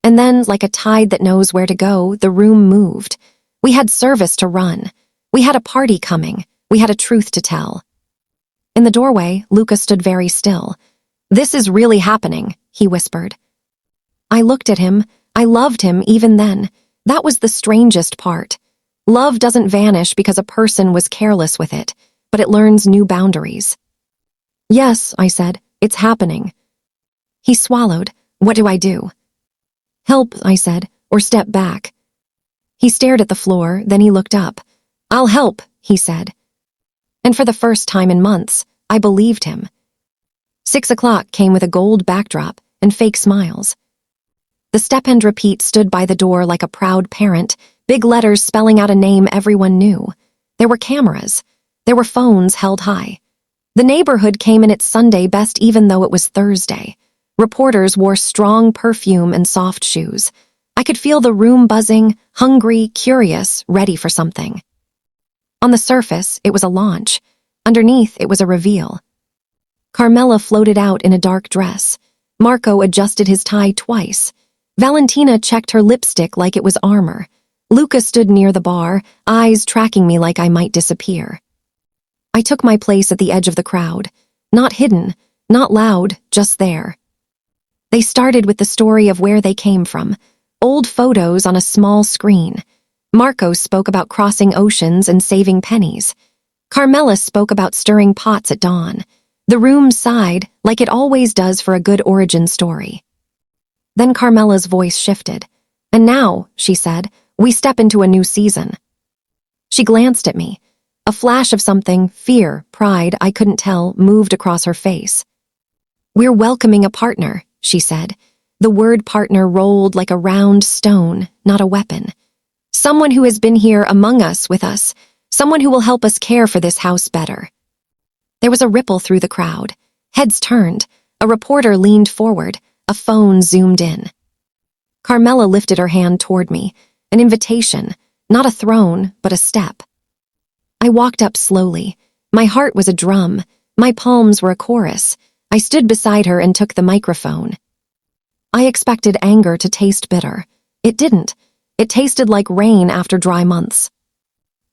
And then, like a tide that knows where to go, the room moved. We had service to run. We had a party coming. We had a truth to tell. In the doorway, Luca stood very still. This is really happening, he whispered. I looked at him. I loved him even then. That was the strangest part. Love doesn't vanish because a person was careless with it, but it learns new boundaries. Yes, I said, it's happening. He swallowed. What do I do? "Help," I said, "or step back." He stared at the floor, then he looked up. "I'll help," he said. And for the first time in months, I believed him. 6 o'clock came with a gold backdrop and fake smiles. The step and repeat stood by the door like a proud parent, big letters spelling out a name everyone knew. There were cameras. There were phones held high. The neighborhood came in its Sunday best even though it was Thursday. Reporters wore strong perfume and soft shoes. I could feel the room buzzing, hungry, curious, ready for something. On the surface, it was a launch. Underneath, it was a reveal. Carmela floated out in a dark dress. Marco adjusted his tie twice. Valentina checked her lipstick like it was armor. Luca stood near the bar, eyes tracking me like I might disappear. I took my place at the edge of the crowd. Not hidden, not loud, just there. They started with the story of where they came from. Old photos on a small screen. Marco spoke about crossing oceans and saving pennies. Carmela spoke about stirring pots at dawn. The room sighed, like it always does for a good origin story. Then Carmela's voice shifted. "And now," she said, "we step into a new season." She glanced at me. A flash of something, fear, pride, I couldn't tell, moved across her face. "We're welcoming a partner," she said. The word partner rolled like a round stone, not a weapon. "Someone who has been here among us with us, someone who will help us care for this house better." There was a ripple through the crowd. Heads turned. A reporter leaned forward. A phone zoomed in. Carmela lifted her hand toward me. An invitation, not a throne, but a step. I walked up slowly. My heart was a drum. My palms were a chorus. I stood beside her and took the microphone. I expected anger to taste bitter. It didn't. It tasted like rain after dry months.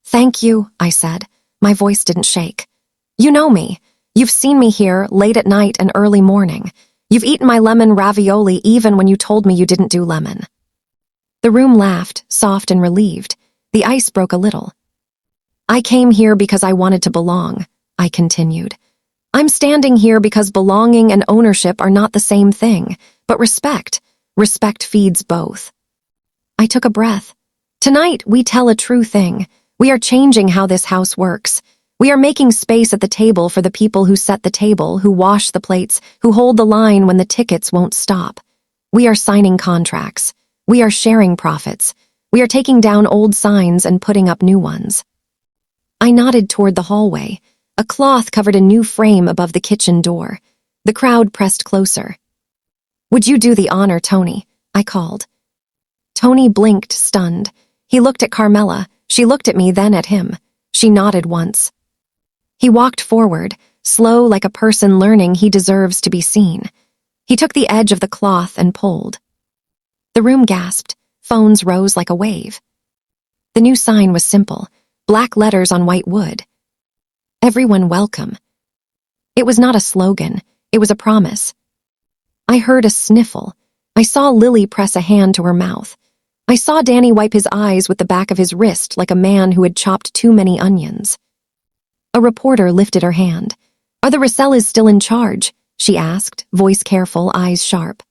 "Thank you," I said. My voice didn't shake. "You know me. You've seen me here late at night and early morning. You've eaten my lemon ravioli even when you told me you didn't do lemon." The room laughed, soft and relieved. The ice broke a little. "I came here because I wanted to belong," I continued. "I'm standing here because belonging and ownership are not the same thing, but respect feeds both." I took a breath. "Tonight, we tell a true thing. We are changing how this house works. We are making space at the table for the people who set the table, who wash the plates, who hold the line when the tickets won't stop. We are signing contracts. We are sharing profits. We are taking down old signs and putting up new ones." I nodded toward the hallway. A cloth covered a new frame above the kitchen door. The crowd pressed closer. "Would you do the honor, Tony?" I called. Tony blinked, stunned. He looked at Carmela. She looked at me, then at him. She nodded once. He walked forward, slow like a person learning he deserves to be seen. He took the edge of the cloth and pulled. The room gasped. Phones rose like a wave. The new sign was simple, black letters on white wood. "Everyone welcome." It was not a slogan. It was a promise. I heard a sniffle. I saw Lily press a hand to her mouth. I saw Danny wipe his eyes with the back of his wrist like a man who had chopped too many onions. A reporter lifted her hand. "Are the Rosellas still in charge?" she asked, voice careful, eyes sharp.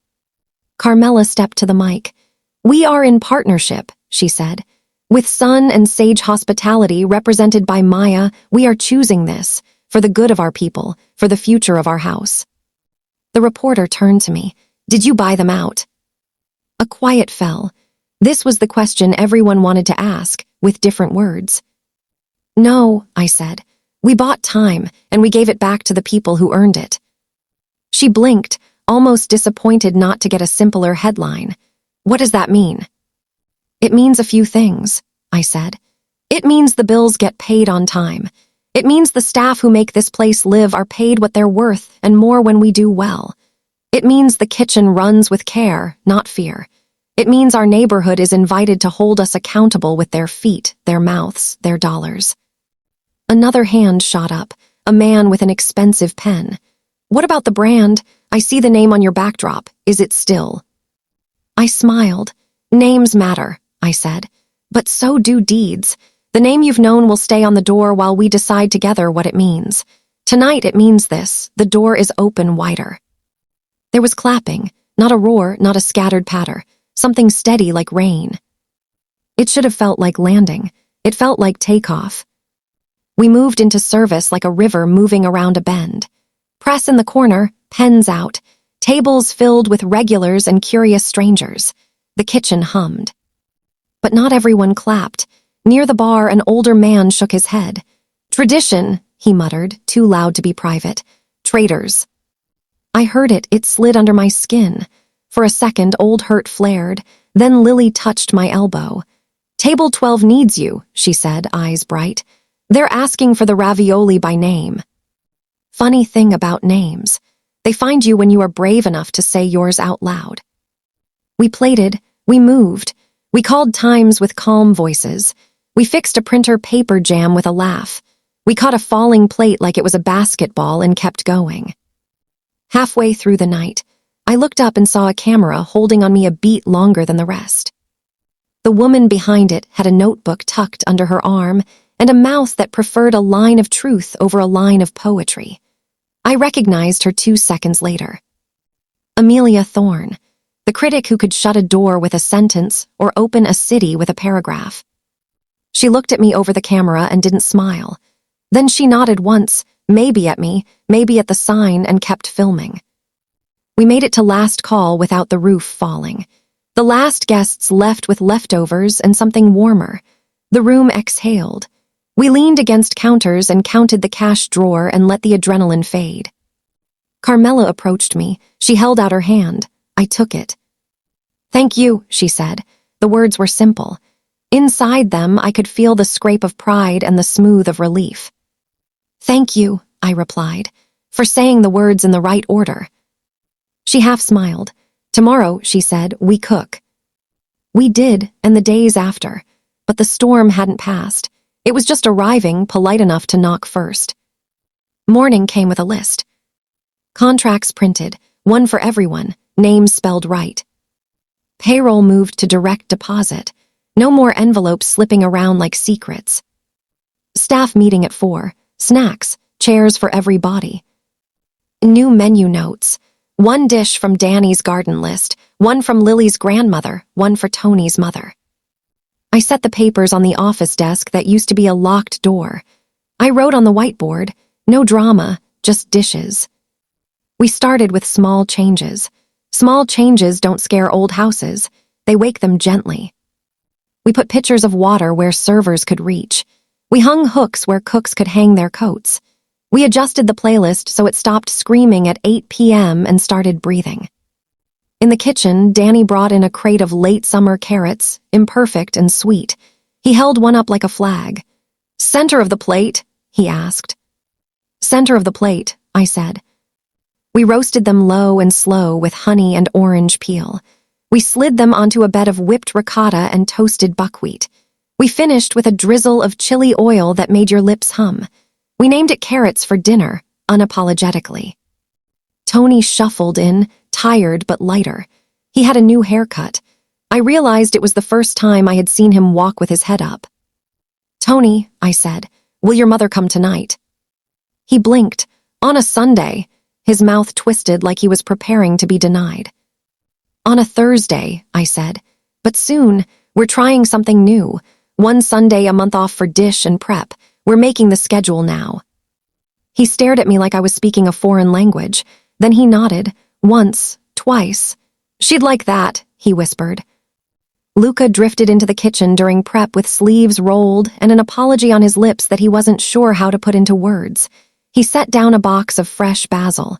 Carmela stepped to the mic. "We are in partnership," she said. "With Sun and Sage Hospitality represented by Maya, we are choosing this, for the good of our people, for the future of our house." The reporter turned to me. "Did you buy them out?" A quiet fell. This was the question everyone wanted to ask, with different words. "No," I said. "We bought time, and we gave it back to the people who earned it." She blinked, almost disappointed not to get a simpler headline. "What does that mean?" "It means a few things," I said. "It means the bills get paid on time. It means the staff who make this place live are paid what they're worth and more when we do well. It means the kitchen runs with care, not fear. It means our neighborhood is invited to hold us accountable with their feet, their mouths, their dollars." Another hand shot up, a man with an expensive pen. "What about the brand? I see the name on your backdrop. Is it still?" I smiled. "Names matter," I said. "But so do deeds. The name you've known will stay on the door while we decide together what it means. Tonight it means this. The door is open wider." There was clapping, not a roar, not a scattered patter. something steady like rain. It should have felt like landing. It felt like takeoff. We moved into service like a river moving around a bend. Press in the corner, pens out, tables filled with regulars and curious strangers. The kitchen hummed. But not everyone clapped. Near the bar, an older man shook his head. "Tradition," he muttered, too loud to be private. "Traitors." I heard it. It slid under my skin. For a second, old hurt flared. Then Lily touched my elbow. "Table 12 needs you," she said, eyes bright. "They're asking for the ravioli by name." Funny thing about names. They find you when you are brave enough to say yours out loud. We plated. We moved. We called times with calm voices. We fixed a printer paper jam with a laugh. We caught a falling plate like it was a basketball and kept going. Halfway through the night, I looked up and saw a camera holding on me a beat longer than the rest. The woman behind it had a notebook tucked under her arm and a mouth that preferred a line of truth over a line of poetry. I recognized her 2 seconds later. Amelia Thorne, the critic who could shut a door with a sentence or open a city with a paragraph. She looked at me over the camera and didn't smile. Then she nodded once, maybe at me, maybe at the sign, and kept filming. We made it to last call without the roof falling. The last guests left with leftovers and something warmer. The room exhaled. We leaned against counters and counted the cash drawer and let the adrenaline fade. Carmela approached me. She held out her hand. I took it. "Thank you," she said. The words were simple. Inside them, I could feel the scrape of pride and the smooth of relief. "Thank you," I replied, "for saying the words in the right order." She half smiled. "Tomorrow," she said, "we cook." We did, and the days after, but the storm hadn't passed. It was just arriving, polite enough to knock first. Morning came with a list. Contracts printed, one for everyone, names spelled right. Payroll moved to direct deposit. No more envelopes slipping around like secrets. Staff meeting at 4. Snacks, chairs for every body. New menu notes. 1 dish from Danny's garden list, 1 from Lily's grandmother, 1 for Tony's mother. I set the papers on the office desk that used to be a locked door. I wrote on the whiteboard, no drama, just dishes. We started with small changes. Small changes don't scare old houses. They wake them gently. We put pitchers of water where servers could reach. We hung hooks where cooks could hang their coats. We adjusted the playlist so it stopped screaming at 8 p.m. and started breathing. In the kitchen, Danny brought in a crate of late summer carrots, imperfect and sweet. He held one up like a flag. "Center of the plate?" he asked. "Center of the plate," I said. We roasted them low and slow with honey and orange peel. We slid them onto a bed of whipped ricotta and toasted buckwheat. We finished with a drizzle of chili oil that made your lips hum. We named it carrots for dinner, unapologetically. Tony shuffled in, tired but lighter. He had a new haircut. I realized it was the first time I had seen him walk with his head up. "Tony," I said, "will your mother come tonight?" He blinked. "On a Sunday." His mouth twisted like he was preparing to be denied. "On a Thursday," I said. "But soon, we're trying something new. 1 Sunday a month off for dish and prep. We're making the schedule now." He stared at me like I was speaking a foreign language. Then he nodded. Once, twice. "She'd like that," he whispered. Luca drifted into the kitchen during prep with sleeves rolled and an apology on his lips that he wasn't sure how to put into words. He set down a box of fresh basil.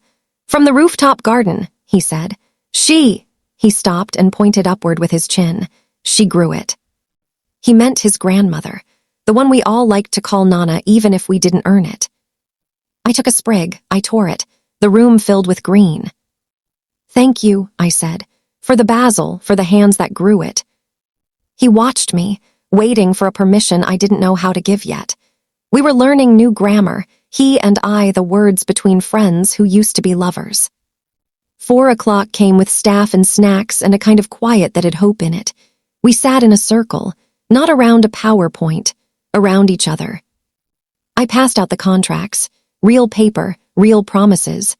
"From the rooftop garden," he said. He stopped and pointed upward with his chin. "She grew it." He meant his grandmother, the one we all liked to call Nana even if we didn't earn it. I took a sprig, I tore it, the room filled with green. "Thank you," I said, "for the basil, for the hands that grew it." He watched me, waiting for a permission I didn't know how to give yet. We were learning new grammar, he and I, the words between friends who used to be lovers. 4 o'clock came with staff and snacks and a kind of quiet that had hope in it. We sat in a circle, not around a PowerPoint, around each other. I passed out the contracts, real paper, real promises.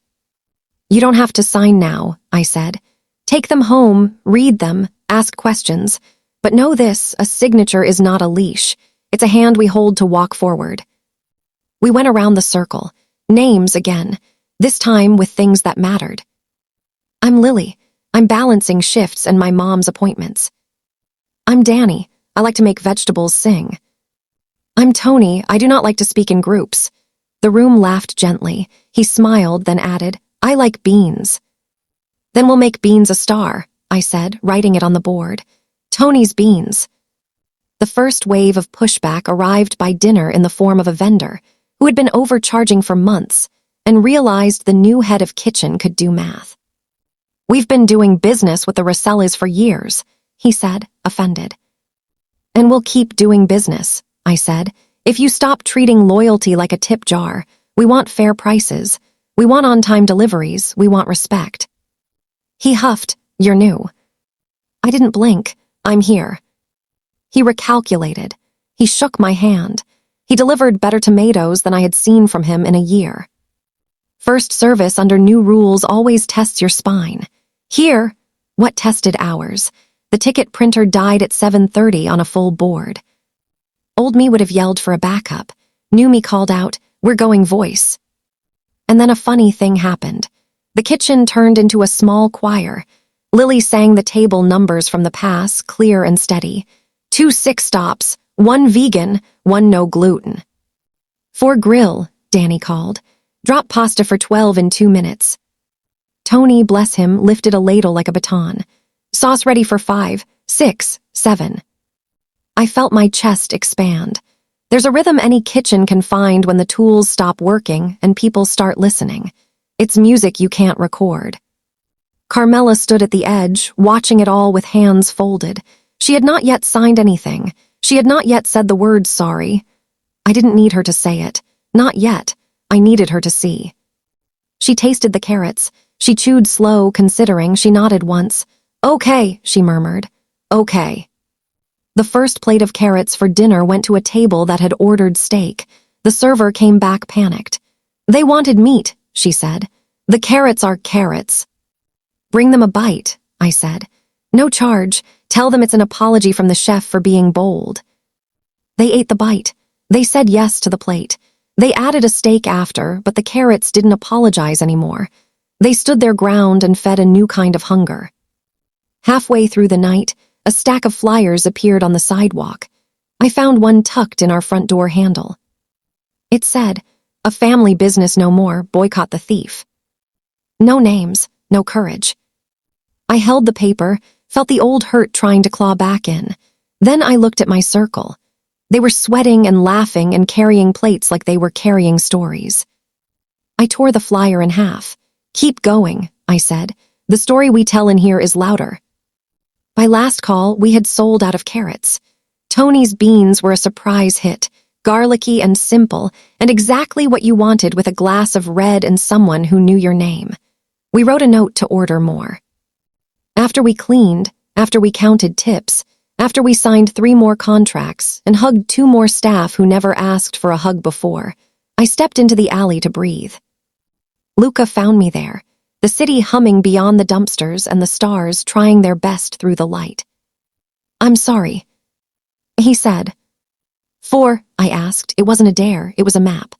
"You don't have to sign now," I said. "Take them home, read them, ask questions. But know this, a signature is not a leash. It's a hand we hold to walk forward. We went around the circle. Names again, this time with things that mattered. I'm Lily. I'm balancing shifts and my mom's appointments. I'm Danny. I like to make vegetables sing. I'm Tony. I do not like to speak in groups. The room laughed gently. He smiled, then added, I like beans. Then we'll make Beans a star, I said, writing it on the board. Tony's Beans. The first wave of pushback arrived by dinner in the form of a vendor who had been overcharging for months and realized the new head of kitchen could do math. We've been doing business with the Rosellas for years, he said, offended. And we'll keep doing business, I said, if you stop treating loyalty like a tip jar. We want fair prices. We want on-time deliveries. We want respect. He huffed, you're new. I didn't blink. I'm here. He recalculated. He shook my hand. He delivered better tomatoes than I had seen from him in a year. First service under new rules always tests your spine. Here, what tested ours? The ticket printer died at 7:30 on a full board. Old me would have yelled for a backup. New me called out, we're going voice. And then a funny thing happened. The kitchen turned into a small choir. Lily sang the table numbers from the pass, clear and steady. 2 6 stops, 1 vegan, 1 no gluten. 4 grill, Danny called. Drop pasta for 12 in 2 minutes. Tony, bless him, lifted a ladle like a baton. Sauce ready for 5, 6, 7. I felt my chest expand. There's a rhythm any kitchen can find when the tools stop working and people start listening. It's music you can't record. Carmela stood at the edge, watching it all with hands folded. She had not yet signed anything. She had not yet said the word sorry. I didn't need her to say it. Not yet. I needed her to see. She tasted the carrots. She chewed slow, considering. She nodded once. Okay, she murmured. Okay. The first plate of carrots for dinner went to a table that had ordered steak. The server came back panicked. They wanted meat, she said. The carrots are carrots. Bring them a bite, I said. No charge. Tell them it's an apology from the chef for being bold. They ate the bite. They said yes to the plate. They added a steak after, but the carrots didn't apologize anymore. They stood their ground and fed a new kind of hunger. Halfway through the night, a stack of flyers appeared on the sidewalk. I found one tucked in our front door handle. It said, a family business no more, boycott the thief. No names, no courage. I held the paper, felt the old hurt trying to claw back in. Then I looked at my circle. They were sweating and laughing and carrying plates like they were carrying stories. I tore the flyer in half. Keep going, I said. The story we tell in here is louder. By last call, we had sold out of carrots. Tony's beans were a surprise hit, garlicky and simple, and exactly what you wanted with a glass of red and someone who knew your name. We wrote a note to order more. After we cleaned, after we counted tips, after we signed 3 more contracts and hugged 2 more staff who never asked for a hug before, I stepped into the alley to breathe. Luca found me there, the city humming beyond the dumpsters and the stars trying their best through the light. I'm sorry, he said. For, I asked, it wasn't a dare, it was a map.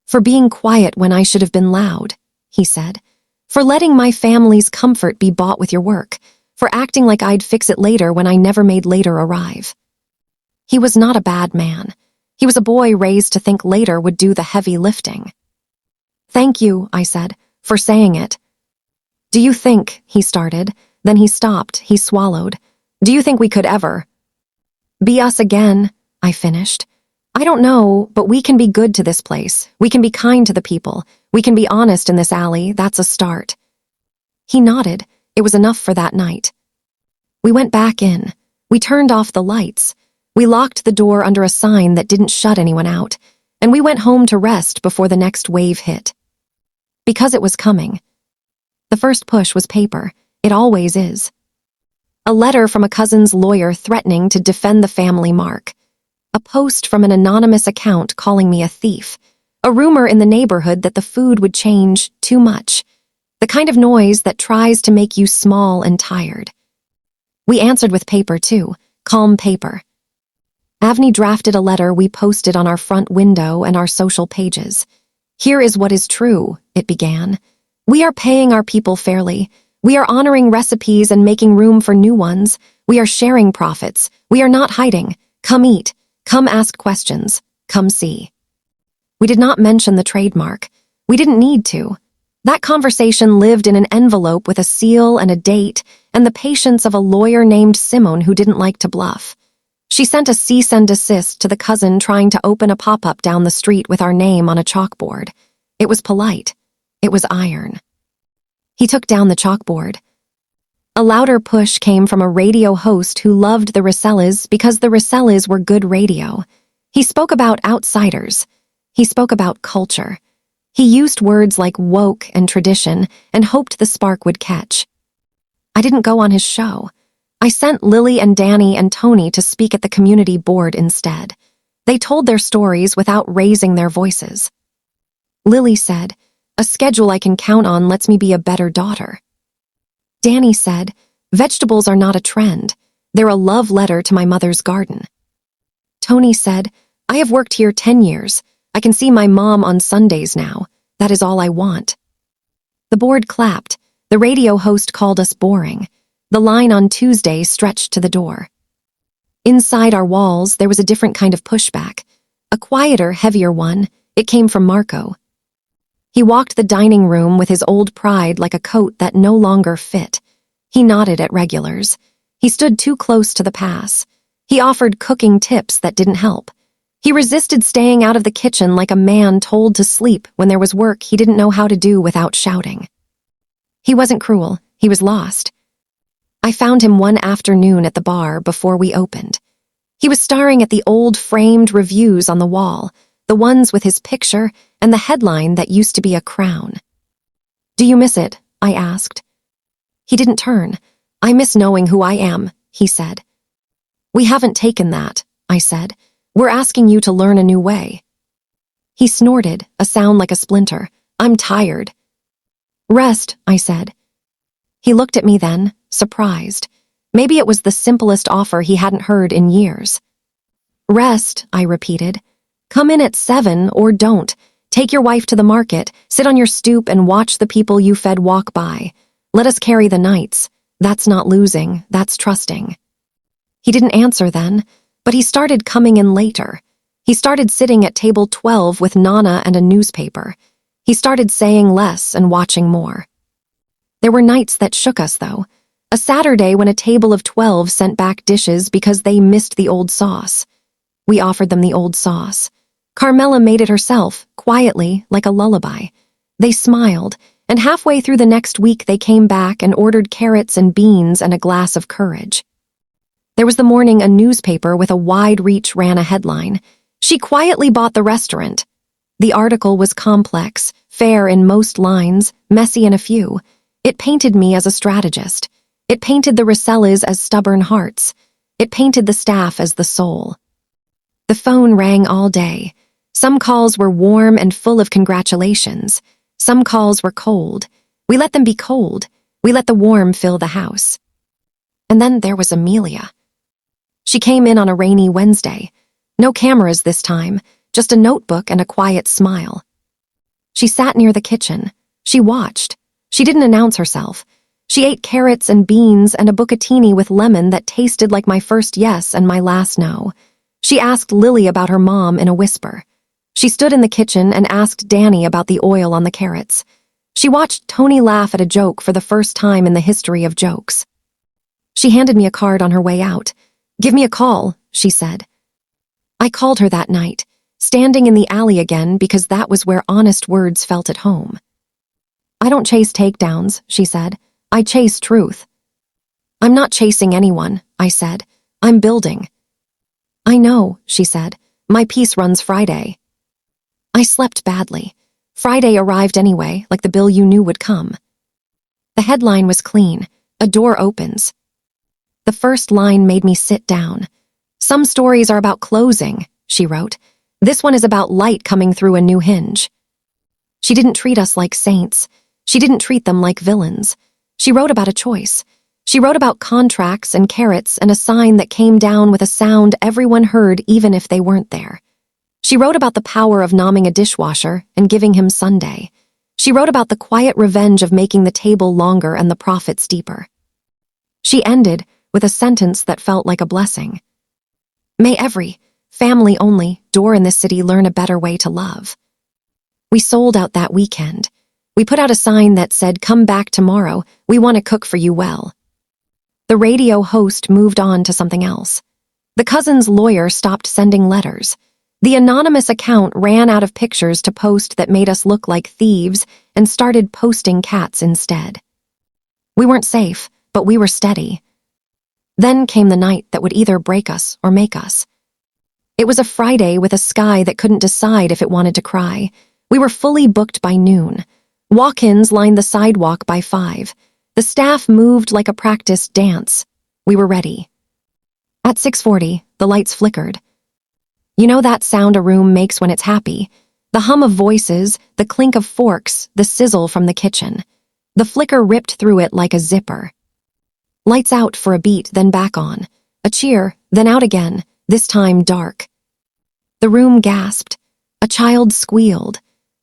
For being quiet when I should have been loud, he said. For letting my family's comfort be bought with your work. For acting like I'd fix it later when I never made later arrive. He was not a bad man. He was a boy raised to think later would do the heavy lifting. Thank you, I said, for saying it. Do you think, he started, then he stopped, he swallowed. Do you think we could ever be us again? I finished. I don't know, but we can be good to this place. We can be kind to the people. We can be honest in this alley. That's a start. He nodded. It was enough for that night. We went back in. We turned off the lights. We locked the door under a sign that didn't shut anyone out, and we went home to rest before the next wave hit. Because it was coming. The first push was paper. It always is. A letter from a cousin's lawyer threatening to defend the family mark. A post from an anonymous account calling me a thief. A rumor in the neighborhood that the food would change too much. The kind of noise that tries to make you small and tired. We answered with paper, too. Calm paper. Avni drafted a letter we posted on our front window and our social pages. "Here is what is true," it began. "We are paying our people fairly. We are honoring recipes and making room for new ones. We are sharing profits. We are not hiding. Come eat. Come ask questions. Come see." We did not mention the trademark. We didn't need to. That conversation lived in an envelope with a seal and a date and the patience of a lawyer named Simone who didn't like to bluff. She sent a cease and desist to the cousin trying to open a pop-up down the street with our name on a chalkboard. It was polite. It was iron. He took down the chalkboard. A louder push came from a radio host who loved the Rosellas because the Rosellas were good radio. He spoke about outsiders. He spoke about culture. He used words like woke and tradition and hoped the spark would catch. I didn't go on his show. I sent Lily and Danny and Tony to speak at the community board instead. They told their stories without raising their voices. Lily said, "A schedule I can count on lets me be a better daughter." Danny said, "Vegetables are not a trend. They're a love letter to my mother's garden." Tony said, "I have worked here 10 years. I can see my mom on Sundays now. That is all I want." The board clapped. The radio host called us boring. The line on Tuesday stretched to the door. Inside our walls, there was a different kind of pushback. A quieter, heavier one. It came from Marco. He walked the dining room with his old pride like a coat that no longer fit. He nodded at regulars. He stood too close to the pass. He offered cooking tips that didn't help. He resisted staying out of the kitchen like a man told to sleep when there was work he didn't know how to do without shouting. He wasn't cruel. He was lost. I found him one afternoon at the bar before we opened. He was staring at the old framed reviews on the wall, the ones with his picture and the headline that used to be a crown. "Do you miss it?" I asked. He didn't turn. "I miss knowing who I am," he said. "We haven't taken that," I said. "We're asking you to learn a new way." He snorted, a sound like a splinter. "I'm tired." "Rest," I said. He looked at me then, surprised. Maybe it was the simplest offer he hadn't heard in years. "Rest," I repeated. "Come in at 7 or don't. Take your wife to the market, sit on your stoop and watch the people you fed walk by. Let us carry the nights. That's not losing, that's trusting." He didn't answer then, but he started coming in later. He started sitting at table 12 with Nana and a newspaper. He started saying less and watching more. There were nights that shook us, though. A Saturday when a table of 12 sent back dishes because they missed the old sauce. We offered them the old sauce. Carmela made it herself, quietly, like a lullaby. They smiled, and halfway through the next week they came back and ordered carrots and beans and a glass of courage. There was the morning a newspaper with a wide reach ran a headline. "She quietly bought the restaurant." The article was complex, fair in most lines, messy in a few. It painted me as a strategist. It painted the Rosellas as stubborn hearts. It painted the staff as the soul. The phone rang all day. Some calls were warm and full of congratulations. Some calls were cold. We let them be cold. We let the warm fill the house. And then there was Amelia. She came in on a rainy Wednesday. No cameras this time, just a notebook and a quiet smile. She sat near the kitchen. She watched. She didn't announce herself. She ate carrots and beans and a bucatini with lemon that tasted like my first yes and my last no. She asked Lily about her mom in a whisper. She stood in the kitchen and asked Danny about the oil on the carrots. She watched Tony laugh at a joke for the first time in the history of jokes. She handed me a card on her way out. "Give me a call," she said. I called her that night, standing in the alley again because that was where honest words felt at home. "I don't chase takedowns," she said. "I chase truth." "I'm not chasing anyone," I said. "I'm building." "I know," she said. "My piece runs Friday." I slept badly. Friday arrived anyway, like the bill you knew would come. The headline was clean. "A door opens." The first line made me sit down. "Some stories are about closing," she wrote. "This one is about light coming through a new hinge." She didn't treat us like saints. She didn't treat them like villains. She wrote about a choice. She wrote about contracts and carrots and a sign that came down with a sound everyone heard even if they weren't there. She wrote about the power of nomming a dishwasher and giving him Sunday. She wrote about the quiet revenge of making the table longer and the profits deeper. She ended with a sentence that felt like a blessing. May every family-only door in this city learn a better way to love. We sold out that weekend. We put out a sign that said, "Come back tomorrow, we want to cook for you well." The radio host moved on to something else. The cousin's lawyer stopped sending letters. The anonymous account ran out of pictures to post that made us look like thieves and started posting cats instead. We weren't safe, but we were steady. Then came the night that would either break us or make us. It was a Friday with a sky that couldn't decide if it wanted to cry. We were fully booked by noon. Walk-ins lined the sidewalk by 5. The staff moved like a practiced dance. We were ready. At 6:40, the lights flickered. You know that sound a room makes when it's happy? The hum of voices, the clink of forks, the sizzle from the kitchen. The flicker ripped through it like a zipper. Lights out for a beat, then back on. A cheer, then out again, this time dark. The room gasped. A child squealed.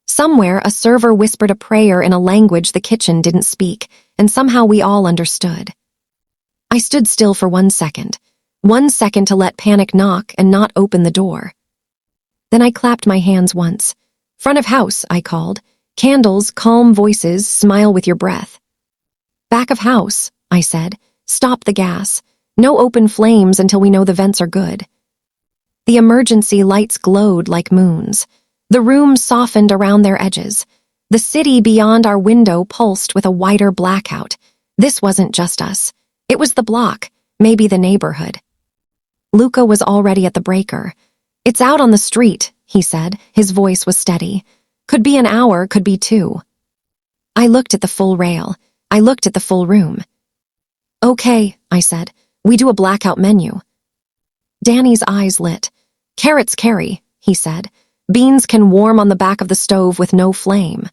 Somewhere, a server whispered a prayer in a language the kitchen didn't speak, and somehow we all understood. I stood still for 1 second. 1 second to let panic knock and not open the door. Then I clapped my hands once. Front of house, I called. Candles, calm voices, smile with your breath. Back of house, I said. Stop the gas. No open flames until we know the vents are good. The emergency lights glowed like moons. The room softened around their edges. The city beyond our window pulsed with a wider blackout. This wasn't just us. It was the block, maybe the neighborhood. Luca was already at the breaker. It's out on the street, he said. His voice was steady. Could be an hour, could be 2. I looked at the full rail. I looked at the full room. Okay, I said. We do a blackout menu. Danny's eyes lit. Carrots carry, he said. Beans can warm on the back of the stove with no flame.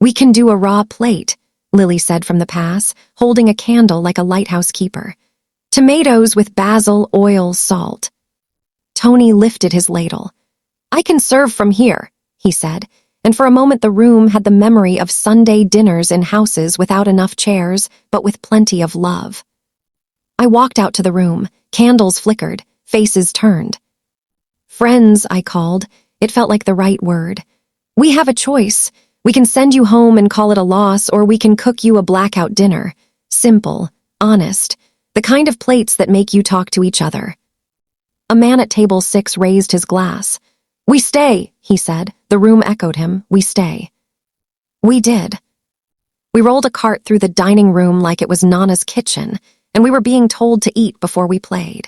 We can do a raw plate, Lily said from the pass, holding a candle like a lighthouse keeper. Tomatoes with basil, oil, salt. Tony lifted his ladle. I can serve from here, he said, and for a moment the room had the memory of Sunday dinners in houses without enough chairs, but with plenty of love. I walked out to the room. Candles flickered. Faces turned. Friends, I called. It felt like the right word. We have a choice. We can send you home and call it a loss, or we can cook you a blackout dinner. Simple, honest, the kind of plates that make you talk to each other. A man at table 6 raised his glass. We stay, he said. The room echoed him. We stay. We did. We rolled a cart through the dining room like it was Nana's kitchen, and we were being told to eat before we played.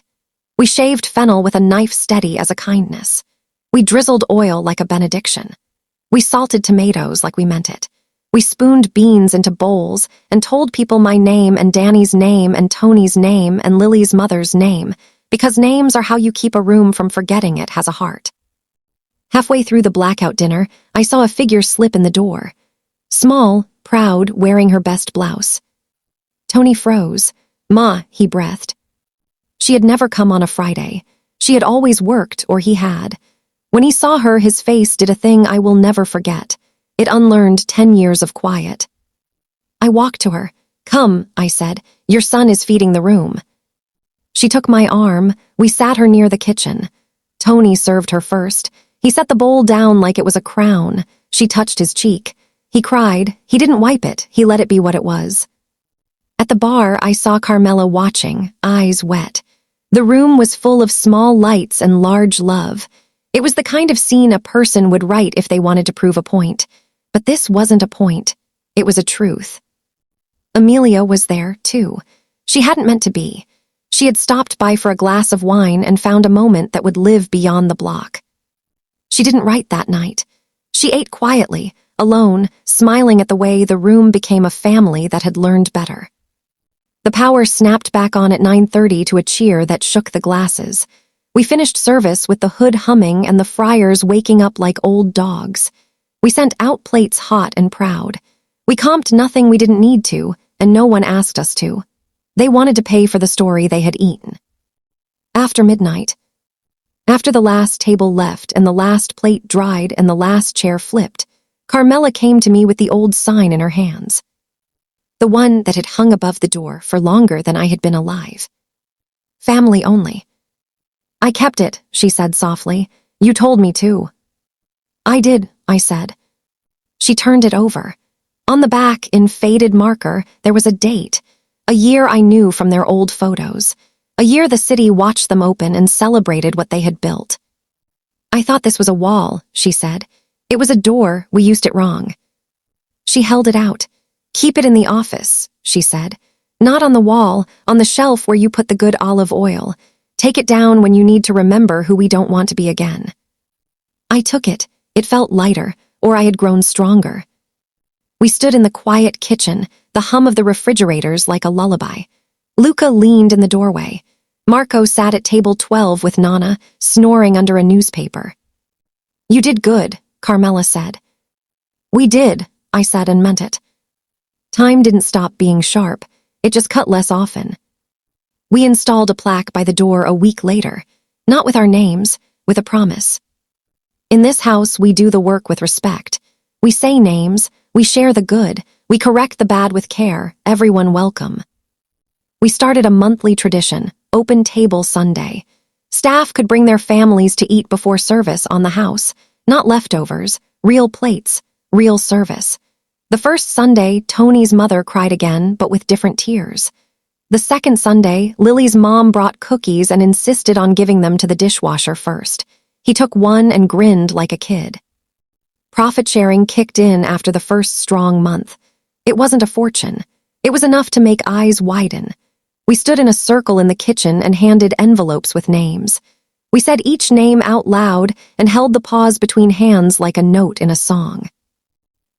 We shaved fennel with a knife steady as a kindness. We drizzled oil like a benediction. We salted tomatoes like we meant it. We spooned beans into bowls and told people my name and Danny's name and Tony's name and Lily's mother's name, because names are how you keep a room from forgetting it has a heart. Halfway through the blackout dinner, I saw a figure slip in the door. Small, proud, wearing her best blouse. Tony froze. Ma, he breathed. She had never come on a Friday. She had always worked, or he had. When he saw her, his face did a thing I will never forget. It unlearned 10 years of quiet. I walked to her. Come, I said. Your son is feeding the room. She took my arm. We sat her near the kitchen. Tony served her first. He set the bowl down like it was a crown. She touched his cheek. He cried. He didn't wipe it. He let it be what it was. At the bar, I saw Carmela watching, eyes wet. The room was full of small lights and large love. It was the kind of scene a person would write if they wanted to prove a point. But this wasn't a point. It was a truth. Amelia was there, too. She hadn't meant to be. She had stopped by for a glass of wine and found a moment that would live beyond the block. She didn't write that night. She ate quietly, alone, smiling at the way the room became a family that had learned better. The power snapped back on at 9:30 to a cheer that shook the glasses. We finished service with the hood humming and the friars waking up like old dogs. We sent out plates hot and proud. We comped nothing we didn't need to, and no one asked us to. They wanted to pay for the story they had eaten. After midnight, after the last table left and the last plate dried and the last chair flipped, Carmela came to me with the old sign in her hands. The one that had hung above the door for longer than I had been alive. Family only. I kept it, she said softly. You told me to. I did, I said. She turned it over. On the back, in faded marker, there was a date, a year I knew from their old photos, a year the city watched them open and celebrated what they had built. I thought this was a wall, she said. It was a door, we used it wrong. She held it out. Keep it in the office, she said. Not on the wall, on the shelf where you put the good olive oil. Take it down when you need to remember who we don't want to be again. I took it. It felt lighter, or I had grown stronger. We stood in the quiet kitchen, the hum of the refrigerators like a lullaby. Luca leaned in the doorway. Marco sat at table 12 with Nana, snoring under a newspaper. You did good, Carmela said. We did, I said and meant it. Time didn't stop being sharp. It just cut less often. We installed a plaque by the door a week later, not with our names, with a promise. In this house, we do the work with respect. We say names, we share the good, we correct the bad with care, everyone welcome. We started a monthly tradition, open table Sunday. Staff could bring their families to eat before service on the house, not leftovers, real plates, real service. The first Sunday, Tony's mother cried again, but with different tears. The second Sunday, Lily's mom brought cookies and insisted on giving them to the dishwasher first. He took one and grinned like a kid. Profit sharing kicked in after the first strong month. It wasn't a fortune. It was enough to make eyes widen. We stood in a circle in the kitchen and handed envelopes with names. We said each name out loud and held the pause between hands like a note in a song.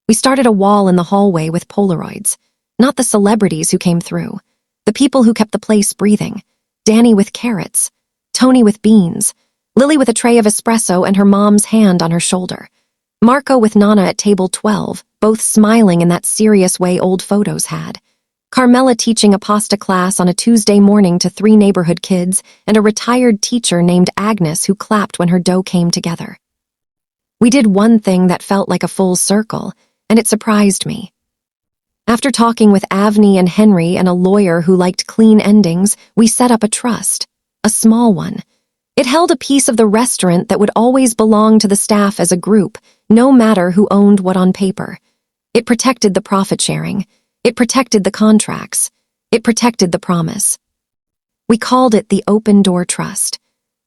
We started a wall in the hallway with Polaroids, not the celebrities who came through, the people who kept the place breathing. Danny with carrots, Tony with beans, Lily with a tray of espresso and her mom's hand on her shoulder, Marco with Nana at table 12, both smiling in that serious way old photos had, Carmela teaching a pasta class on a Tuesday morning to 3 neighborhood kids, and a retired teacher named Agnes who clapped when her dough came together. We did one thing that felt like a full circle, and it surprised me. After talking with Avni and Henry and a lawyer who liked clean endings, we set up a trust, a small one. It held a piece of the restaurant that would always belong to the staff as a group, no matter who owned what on paper. It protected the profit sharing. It protected the contracts. It protected the promise. We called it the Open Door Trust.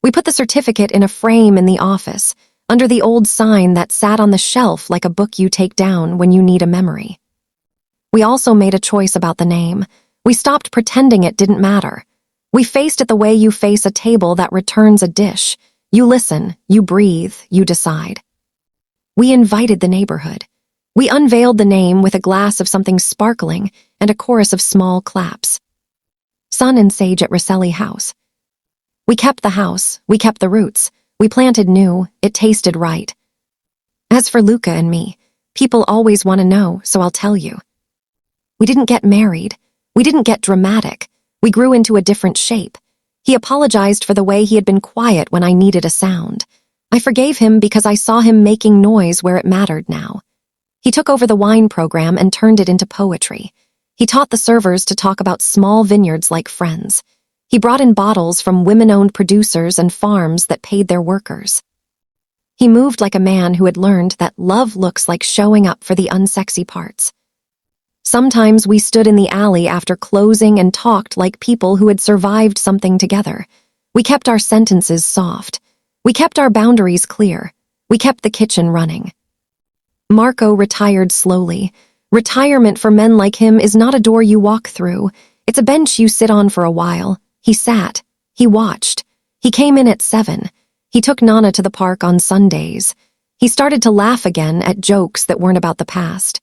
We put the certificate in a frame in the office, under the old sign that sat on the shelf like a book you take down when you need a memory. We also made a choice about the name. We stopped pretending it didn't matter. We faced it the way you face a table that returns a dish. You listen, you breathe, you decide. We invited the neighborhood. We unveiled the name with a glass of something sparkling and a chorus of small claps. Sun and Sage at Rosselli House. We kept the house, we kept the roots, we planted new, it tasted right. As for Luca and me, people always want to know, so I'll tell you. We didn't get married. We didn't get dramatic. We grew into a different shape. He apologized for the way he had been quiet when I needed a sound. I forgave him because I saw him making noise where it mattered now. He took over the wine program and turned it into poetry. He taught the servers to talk about small vineyards like friends. He brought in bottles from women-owned producers and farms that paid their workers. He moved like a man who had learned that love looks like showing up for the unsexy parts. Sometimes we stood in the alley after closing and talked like people who had survived something together. We kept our sentences soft. We kept our boundaries clear. We kept the kitchen running. Marco retired slowly. Retirement for men like him is not a door you walk through. It's a bench you sit on for a while. He sat. He watched. He came in at 7. He took Nana to the park on Sundays. He started to laugh again at jokes that weren't about the past.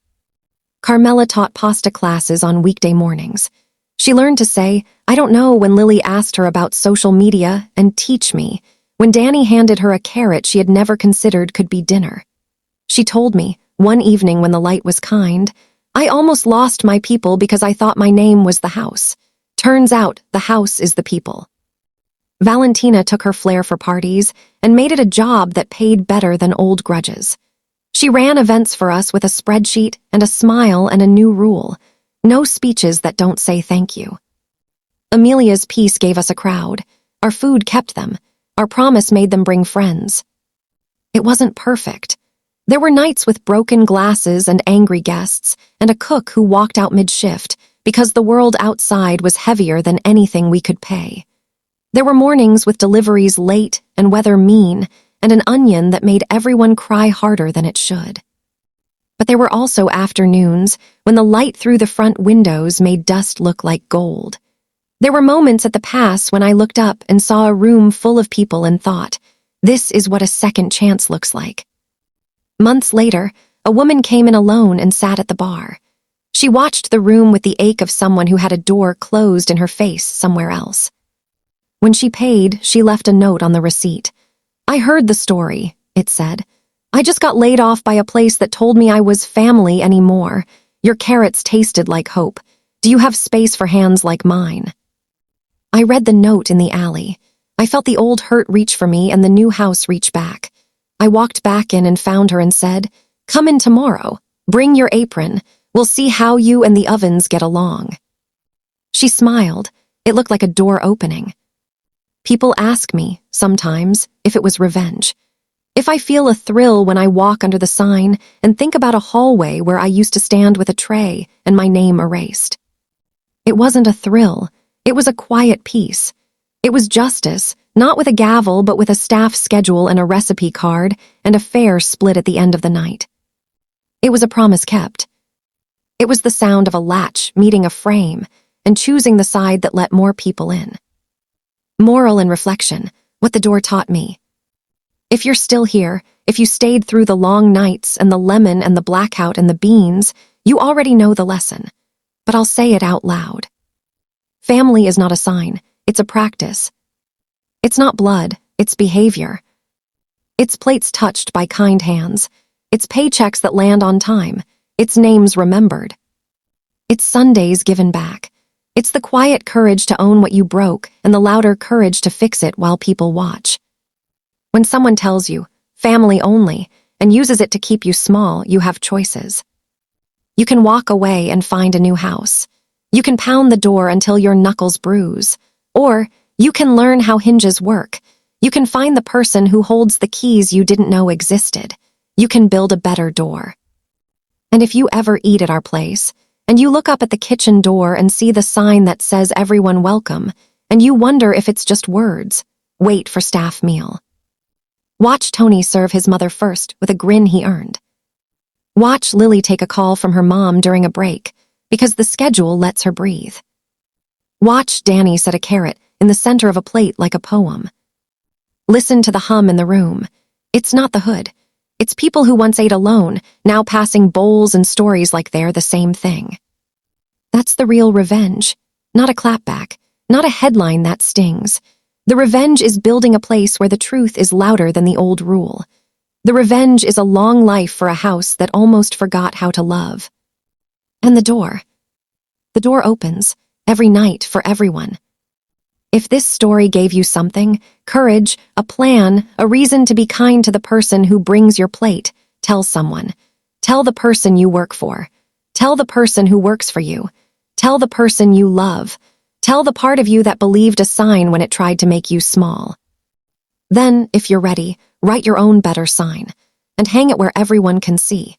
Carmela taught pasta classes on weekday mornings. She learned to say, I don't know, when Lily asked her about social media, and teach me. When Danny handed her a carrot she had never considered could be dinner. She told me, one evening when the light was kind, I almost lost my people because I thought my name was the house. Turns out the house is the people. Valentina took her flair for parties and made it a job that paid better than old grudges. She ran events for us with a spreadsheet and a smile and a new rule: no speeches that don't say thank you. Amelia's peace gave us a crowd. Our food kept them. Our promise made them bring friends. It wasn't perfect. There were nights with broken glasses and angry guests, and a cook who walked out mid-shift because the world outside was heavier than anything we could pay. There were mornings with deliveries late and weather mean, and an onion that made everyone cry harder than it should. But there were also afternoons when the light through the front windows made dust look like gold. There were moments at the pass when I looked up and saw a room full of people and thought, this is what a second chance looks like. Months later, a woman came in alone and sat at the bar. She watched the room with the ache of someone who had a door closed in her face somewhere else. When she paid, she left a note on the receipt. I heard the story, it said. I just got laid off by a place that told me I was family anymore. Your carrots tasted like hope. Do you have space for hands like mine? I read the note in the alley. I felt the old hurt reach for me and the new house reach back. I walked back in and found her and said, come in tomorrow. Bring your apron. We'll see how you and the ovens get along. She smiled. It looked like a door opening. People ask me, sometimes, if it was revenge. If I feel a thrill when I walk under the sign and think about a hallway where I used to stand with a tray and my name erased. It wasn't a thrill. It was a quiet peace. It was justice, not with a gavel but with a staff schedule and a recipe card and a fare split at the end of the night. It was a promise kept. It was the sound of a latch meeting a frame and choosing the side that let more people in. Moral and reflection, what the door taught me. If you're still here, if you stayed through the long nights and the lemon and the blackout and the beans, you already know the lesson. But I'll say it out loud. Family is not a sign, it's a practice. It's not blood, it's behavior. It's plates touched by kind hands. It's paychecks that land on time. It's names remembered. It's Sundays given back. It's the quiet courage to own what you broke and the louder courage to fix it while people watch. When someone tells you, family only, and uses it to keep you small, you have choices. You can walk away and find a new house. You can pound the door until your knuckles bruise. Or you can learn how hinges work. You can find the person who holds the keys you didn't know existed. You can build a better door. And if you ever eat at our place, and you look up at the kitchen door and see the sign that says everyone welcome, and you wonder if it's just words, wait for staff meal. Watch Tony serve his mother first with a grin he earned. Watch Lily take a call from her mom during a break, because the schedule lets her breathe. Watch Danny set a carrot in the center of a plate like a poem. Listen to the hum in the room. It's not the hood. It's people who once ate alone, now passing bowls and stories like they're the same thing. That's the real revenge. Not a clapback, not a headline that stings. The revenge is building a place where the truth is louder than the old rule. The revenge is a long life for a house that almost forgot how to love. And the door. The door opens, every night for everyone. If this story gave you something, courage, a plan, a reason to be kind to the person who brings your plate, tell someone. Tell the person you work for. Tell the person who works for you. Tell the person you love. Tell the part of you that believed a sign when it tried to make you small. Then, if you're ready, write your own better sign and hang it where everyone can see.